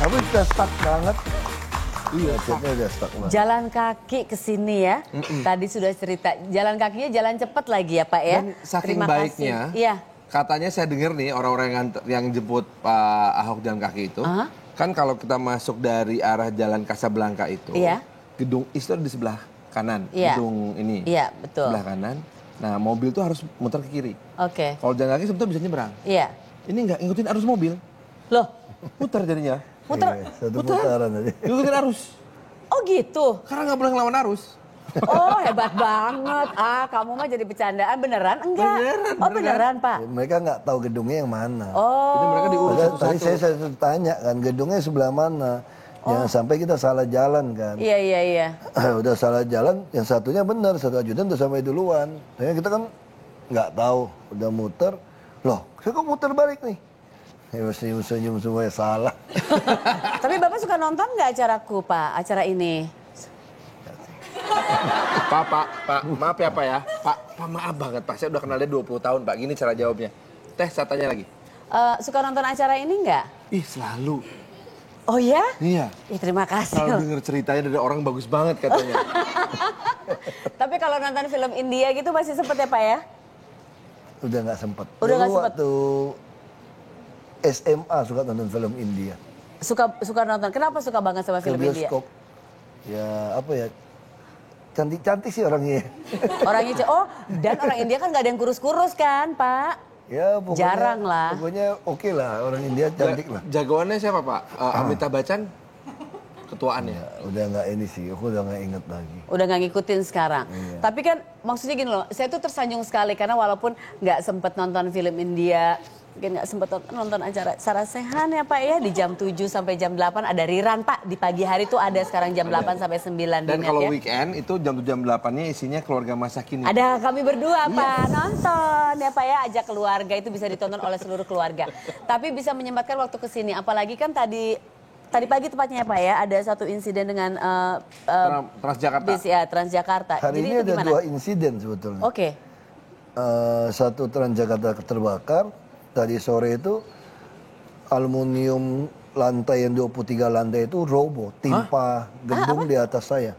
Tapi udah stuck banget. Iya, chatnya udah stuck banget. Jalan kaki ke sini ya. Tadi sudah cerita. Jalan kakinya jalan cepat lagi ya Pak ya. Dan saking Terima baiknya, kasih. Iya. katanya saya dengar nih orang-orang yang jemput Pak Ahok jalan kaki itu, kan kalau kita masuk dari arah Jalan Kasablanka itu, gedung IS itu di sebelah kanan, gedung ini, betul. sebelah kanan. Nah mobil tuh harus muter ke kiri. Oke. Kalau jalan kaki sebetulnya bisa nyebrang. Iya. Ini nggak ngikutin arus mobil. Loh? Muter jadinya. Muter? Satu putaran aja. Ngikutin arus. Oh gitu? Karena nggak boleh ngelawan arus. Oh hebat banget. Kamu mah jadi bercandaan. Beneran? Enggak. Beneran Pak? Mereka nggak tahu gedungnya yang mana. Oh. Jadi mereka diurus satu-satu. Tadi saya tanya kan, gedungnya sebelah mana? Jangan sampai kita salah jalan kan. Iya. Udah salah jalan, yang satunya benar, satu ajudan udah sampai duluan. Ternyata kita kan nggak tahu, udah muter. Loh, saya kok muter balik nih? Senyum-senyum semuanya salah. Tapi Bapak suka nonton nggak acaraku Pak, acara ini? Pak, maaf ya Pak ya. Pak, maaf banget Pak, saya udah kenal dia 20 tahun Pak. Gini cara jawabnya. Saya tanya lagi. Suka nonton acara ini nggak? Ih, selalu. Oh ya? Iya. Terima kasih. Kalau denger ceritanya dari orang bagus banget katanya. Tapi kalau nonton film India gitu masih sempet ya Pak ya? Udah nggak sempet. Udah nggak Dulu sempet. waktu SMA suka nonton film India. Suka nonton. Kenapa suka banget sama Ke film India? bioskop. Ya apa ya? Cantik-cantik sih orangnya. Orangnya dan orang India kan nggak ada yang kurus-kurus kan Pak? Ya pokoknya. Jarang lah. Pokoknya oke lah, orang India cantik lah. Jagoannya siapa Pak? Amitabh Bachchan? Ketuaannya? Ya, udah nggak ini sih, aku udah nggak inget lagi. Udah nggak ngikutin sekarang. Iya. Tapi kan maksudnya gini loh, saya tuh tersanjung sekali karena walaupun nggak sempet nonton film India, mungkin nggak sempet nonton acara Sarah Sechan ya Pak ya, di jam 7 sampai jam 8 ada rerun Pak, di pagi hari tuh ada sekarang jam 8 sampai 9 Dan di net kalau ya. weekend itu jam 8-nya isinya keluarga masa kini. Ada kami berdua Pak, nonton ya Pak ya, ajak keluarga itu bisa ditonton oleh seluruh keluarga. Tapi bisa menyempatkan waktu ke sini, apalagi kan tadi pagi tepatnya ya Pak ya, ada satu insiden dengan Transjakarta. bis ya, Transjakarta. Hari Jadi ini itu ada gimana? 2 insiden sebetulnya. Oke. Satu Transjakarta terbakar, tadi sore itu aluminium lantai yang 23 lantai itu roboh, timpa gedung di atas saya.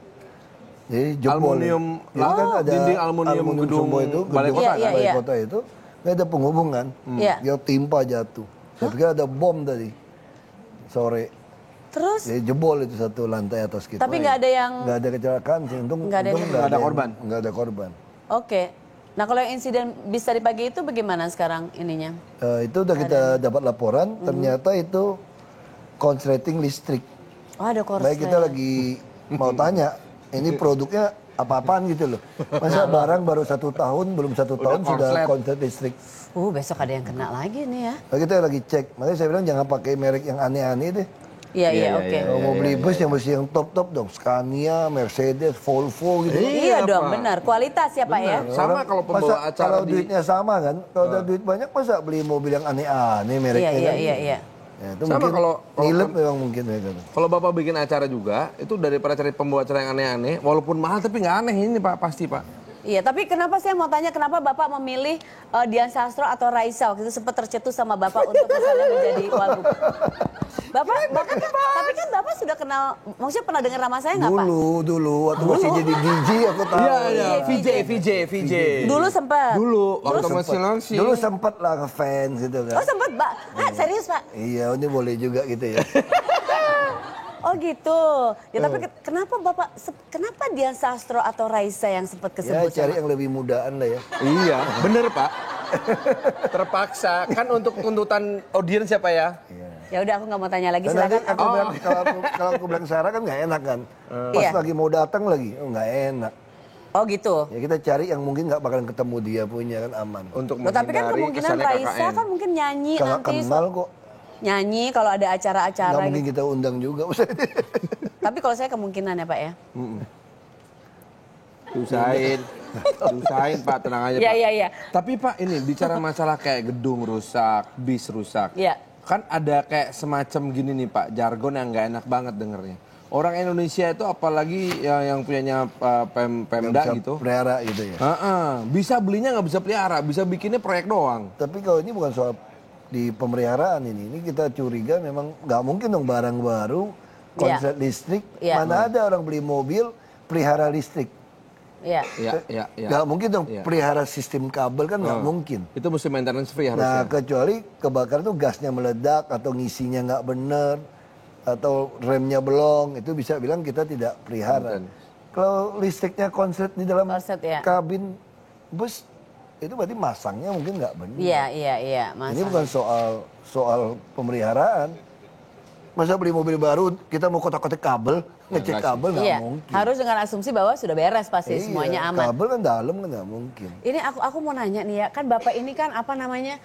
Jadi jebol. Aluminium, Jadi kan ada dinding aluminium gedung balai kota, kan? Balai kota itu nggak ada penghubung kan, dia timpa jatuh. Saya pikir ada bom tadi sore. Terus? Jadi jebol itu satu lantai atas kita. Tapi nggak ada yang... Nggak ada kecelakaan sih, untung Nggak ada yang- nggak ada korban. Nggak ada korban. Oke. Nah kalau yang insiden bis tadi pagi itu bagaimana sekarang ininya? Itu udah kita dapat laporan, ternyata itu konsleting listrik. Oh ada korslet. Baik kita lagi mau tanya, ini produknya apa-apaan gitu loh. Masa barang baru 1 tahun, belum 1 tahun sudah konslet listrik. Besok ada yang kena lagi nih ya. Nah, kita lagi cek, makanya saya bilang jangan pakai merek yang aneh-aneh deh. Iya, oke. Kalau mau beli bus yang mesti yang top-top dong, Scania, Mercedes, Volvo gitu. Iya dong, benar. Kualitas ya Pak ya. Sama kalau pembawa Masa, acara kalau di... duitnya sama kan, kalau ada duit banyak masa beli mobil yang aneh-aneh mereknya kan. Iya. Ya, itu Sama mungkin kalau nilep memang mungkin ya kan. Kalau Bapak bikin acara juga, itu daripada cari pembawa acara yang aneh-aneh, walaupun mahal tapi nggak aneh ini Pak, pasti Pak. Iya, tapi kenapa saya mau tanya kenapa Bapak memilih Dian Sastro atau Raisa waktu itu sempat tercetus sama Bapak untuk misalnya menjadi wagub. Bapak kan, tapi kan Bapak sudah kenal, maksudnya pernah dengar nama saya nggak Pak? Dulu waktu masih jadi DJ aku tahu. Iya, VJ. Dulu sempat. Waktu masih langsing. Dulu sempat lah ngefans gitu kan. Oh sempat Pak? Serius Pak? Iya, ini boleh juga gitu ya. Oh gitu. Ya tapi kenapa Bapak, kenapa Dian Sastro atau Raisa yang sempat Ya kesebut? cari yang lebih mudaan lah ya. Iya, bener Pak. Terpaksa, kan untuk tuntutan audiens siapa ya? Ya udah aku nggak mau tanya lagi, Karena silakan. aku bilang, kalau aku bilang Sarah kan nggak enak kan. Pas Iya. lagi mau datang lagi, nggak enak. Oh gitu. Ya kita cari yang mungkin nggak bakalan ketemu dia punya kan aman. Untuk Loh, tapi kan kemungkinan Raisa kan mungkin nyanyi Nggak nanti. kenal kok. Nyanyi kalau ada acara-acara Nggak mungkin gitu. kita undang juga. Tapi kalau saya kemungkinan ya Pak ya. Usahain Pak, tenang aja Pak. Iya. Tapi Pak ini bicara masalah kayak gedung rusak, bis rusak. Iya. Kan ada kayak semacam gini nih Pak, jargon yang nggak enak banget dengernya. Orang Indonesia itu apalagi yang punyanya Pemda gitu. Pelihara gitu ya. Bisa belinya nggak bisa pelihara, bisa bikinnya proyek doang. Tapi kalau ini bukan soal di pemeliharaan ini kita curiga memang nggak mungkin dong barang baru, konslet listrik. Mana ada orang beli mobil, pelihara listrik. Iya. Nggak mungkin dong pelihara sistem kabel kan nggak mungkin. Itu mesti maintenance free harusnya. Nah kecuali kebakaran tuh gasnya meledak atau ngisinya nggak bener atau remnya belum, itu bisa bilang kita tidak pelihara. Kalau listriknya konslet di dalam kabin bus, itu berarti masangnya mungkin nggak benar. Iya. Ini bukan soal pemeliharaan. Masa beli mobil baru kita mau kotak-kotak kabel, ngecek kabel nggak mungkin. Harus dengan asumsi bahwa sudah beres pasti semuanya aman. Kabel kan dalam kan nggak mungkin. Ini aku mau nanya nih ya, kan Bapak ini kan apa namanya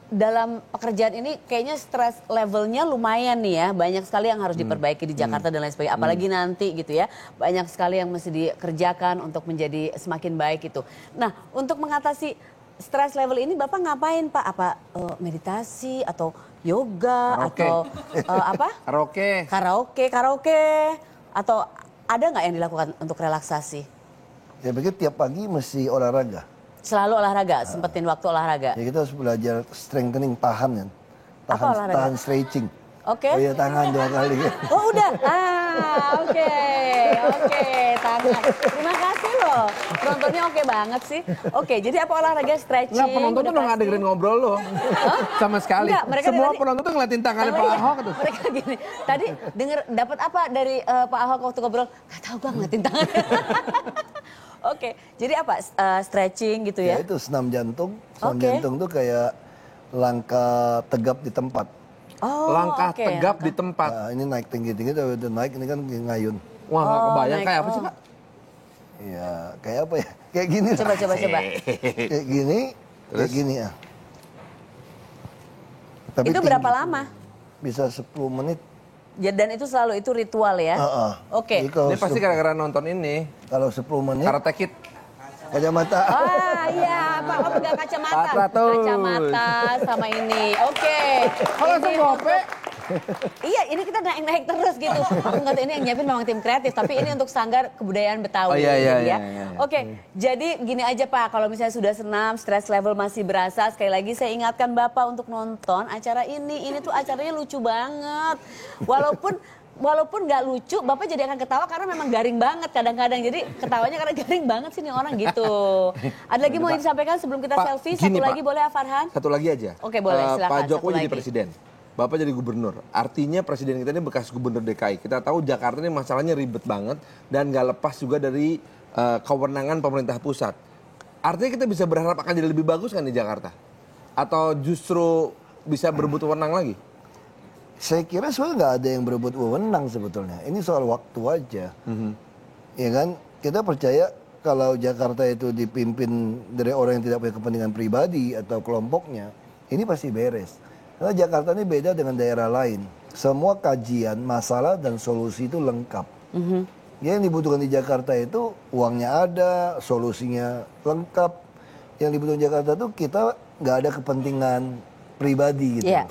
dalam pekerjaan ini kayaknya stres levelnya lumayan nih ya, banyak sekali yang harus diperbaiki di Jakarta dan lain sebagainya. Apalagi nanti gitu ya, banyak sekali yang mesti dikerjakan untuk menjadi semakin baik itu. Nah, untuk mengatasi stres level ini Bapak ngapain Pak? Apa meditasi atau yoga atau apa? Karaoke atau ada nggak yang dilakukan untuk relaksasi? Saya pikir tiap pagi mesti olahraga. Selalu olahraga, sempetin waktu olahraga. Ya kita harus belajar strengthening, tahan kan. Tahan stretching. Oke. Oh iya, tangan 2 kali. Oh udah, oke, tangan. Terima kasih loh, penontonnya oke banget sih. Oke, jadi apa olahraga stretching? Nggak, penonton tuh udah nggak dengerin ngobrol lo. Sama sekali. Enggak, mereka Semua tadi- penonton tuh ngeliatin tangannya Pak Ahok tuh. Mereka gini, tadi dapat apa dari Pak Ahok waktu ngobrol? Gak tahu bang, ngeliatin tangannya. Oke, jadi apa stretching gitu ya? Ya itu senam jantung. Senam Oke. jantung tuh kayak langkah tegap di tempat. Oh, Langkah oke, tegap langkah. di tempat. Nah, ini naik tinggi-tinggi, tapi udah naik ini kan ngayun. Wah, nggak kebayang naik, kayak apa sih Pak? Iya, kayak apa ya? Kayak gini. lah. Coba. Kayak gini, kayak gini ya. Tapi Itu tinggi. berapa lama? Bisa 10 menit. Ya, dan itu selalu itu ritual ya? Oke. Jadi kalau Ini pasti gara-gara nonton ini. Kalau 10 menit. Karate Kid. Kacamata. Iya, Pak, oh pegang kacamata. Betul. Kacamata sama ini. Oke. Kalau Ini gope. Iya, ini kita naik-naik terus gitu. Aku nggak tahu ini yang nyiapin memang tim kreatif, tapi ini untuk Sanggar Kebudayaan Betawi. Oh, iya, gitu iya. Oke, jadi gini aja Pak, kalau misalnya sudah senam, stress level masih berasa, sekali lagi saya ingatkan Bapak untuk nonton acara ini. Ini tuh acaranya lucu banget. Walaupun nggak lucu, Bapak jadi akan ketawa karena memang garing banget kadang-kadang. Jadi ketawanya karena garing banget sih nih orang gitu. Ada lagi mau disampaikan sebelum kita Pak, selfie? gini, Satu lagi Pak. boleh Farhan? Satu lagi aja. Oke, boleh, silakan. Pak Satu Jokowi jadi lagi. presiden. Bapak jadi gubernur. Artinya presiden kita ini bekas gubernur DKI. Kita tahu Jakarta ini masalahnya ribet banget dan nggak lepas juga dari kewenangan pemerintah pusat. Artinya kita bisa berharap akan jadi lebih bagus kan di Jakarta? Atau justru bisa berebut wewenang lagi? Saya kira sebenarnya nggak ada yang berebut wewenang sebetulnya. Ini soal waktu aja. Ya kan? Kita percaya kalau Jakarta itu dipimpin dari orang yang tidak punya kepentingan pribadi atau kelompoknya, ini pasti beres. Karena Jakarta ini beda dengan daerah lain. Semua kajian, masalah, dan solusi itu lengkap. Ya, yang dibutuhkan di Jakarta itu uangnya ada, solusinya lengkap. Yang dibutuhkan di Jakarta itu kita nggak ada kepentingan pribadi gitu. Iya.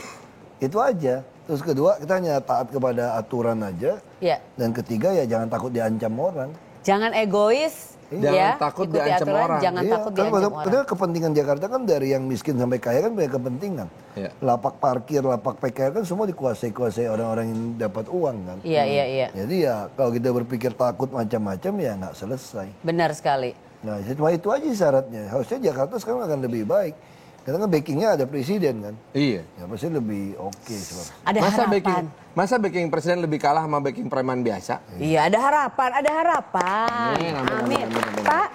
Itu aja. Terus kedua, kita hanya taat kepada aturan aja. Iya. Dan ketiga, ya jangan takut diancam orang. Jangan egois. Jangan ya, takut ikuti diancam aturan, orang. Jangan Iya, takut kan diancam orang. padahal kepentingan Jakarta kan dari yang miskin sampai kaya kan punya kepentingan. Iya. Lapak parkir, lapak PKR kan semua dikuasai orang-orang yang dapat uang kan. Iya. Jadi ya kalau kita berpikir takut macam-macam ya nggak selesai. Benar sekali. Nah cuma itu aja syaratnya. Harusnya Jakarta sekarang akan lebih baik. Karena kan backingnya ada presiden kan. Iya. Ya pasti lebih oke. Sebab. Ada harapan. Masa backing presiden lebih kalah sama backing preman biasa? Iya, ada harapan. Amin. Pak,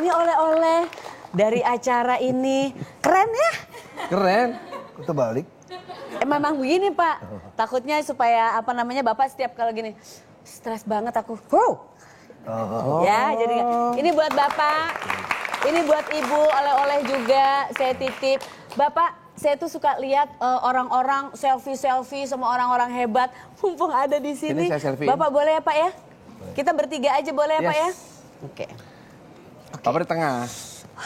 ini oleh-oleh dari acara ini. Keren ya? Keren. Kita balik. Memang begini Pak. Takutnya supaya Bapak setiap kalau gini, stres banget aku. Ya, jadi ini buat Bapak. Ini buat Ibu, oleh-oleh juga saya titip. Bapak, saya tuh suka lihat orang-orang selfie sama orang-orang hebat. Mumpung ada di sini. Ini saya selfie. Bapak boleh ya Pak ya? Kita bertiga aja boleh ya Pak ya? Oke. Bapak di tengah.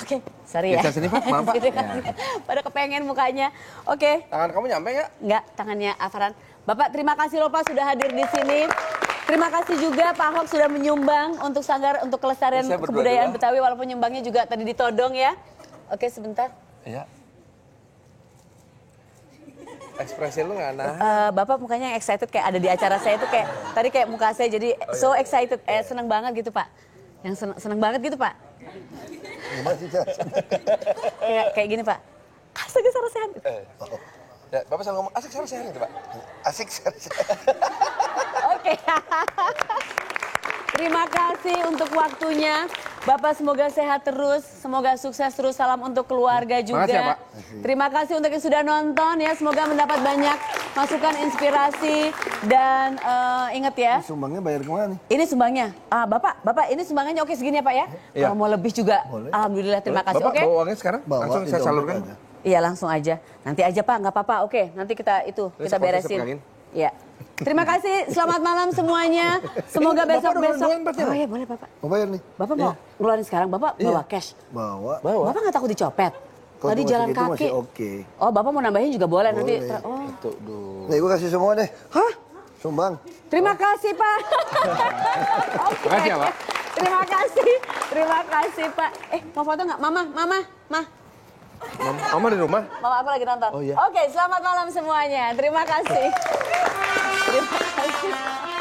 Oke, sorry ya. Geser sini, Pak. Maaf, Pak. Ya. Pada kepengen mukanya. Oke. Tangan kamu nyampe nggak? Enggak, tangannya Farhan. Bapak terima kasih loh Pak sudah hadir di sini. Terima kasih juga Pak Ahok sudah menyumbang untuk Sanggar untuk kelestarian Saya berdua kebudayaan dulu. Betawi walaupun nyumbangnya juga tadi ditodong ya. Oke, sebentar. Iya. Ekspresi lu nggak nah. Bapak mukanya excited kayak ada di acara saya itu kayak tadi kayak muka saya jadi so excited, seneng banget gitu Pak. Yang seneng banget gitu Pak. Kayak gini Pak. Astaga sarasehan. Ya, Bapak selalu ngomong asik sehat gitu, Pak. Asik sehat. Oke. Terima kasih untuk waktunya. Bapak semoga sehat terus, semoga sukses terus. Salam untuk keluarga juga. Makasih ya, Pak. Terima kasih untuk yang sudah nonton ya. Semoga mendapat banyak masukan, inspirasi dan ingat ya. Sumbangnya bayar kemana nih? Ini sumbangnya. Bapak ini sumbangannya oke segini ya Pak ya? Iya. Kalau mau lebih juga. Boleh. Alhamdulillah terima kasih. Bapak Oke. bawa uangnya sekarang? Bawa, Langsung di saya dompet salurkan. aja. Iya langsung aja. Nanti aja Pak, nggak apa-apa. Oke, nanti kita Saya beresin. pegangin. Iya. Terima kasih. Selamat malam semuanya. Semoga Bapak udah besok-besok. ngeluarin berarti, Oh iya boleh Bapak. Mau bayar nih? Bapak mau ngeluarin sekarang, Bapak bawa cash? Bawa. Bapak nggak takut dicopet? Kalau Tadi masih jalan gitu kaki. masih oke. Oh, Bapak mau nambahin juga boleh, nanti. Boleh. Oh. Tuh, duh. Nih gue kasih semua deh. Hah? Sumbang. Terima kasih, Pak. Oke. Makasih ya, Pak. Terima kasih Pak. Mau foto nggak? Mama. Mama di rumah? Mama aku lagi nonton. Oh, iya. Oke, selamat malam semuanya. Terima kasih. Terima kasih.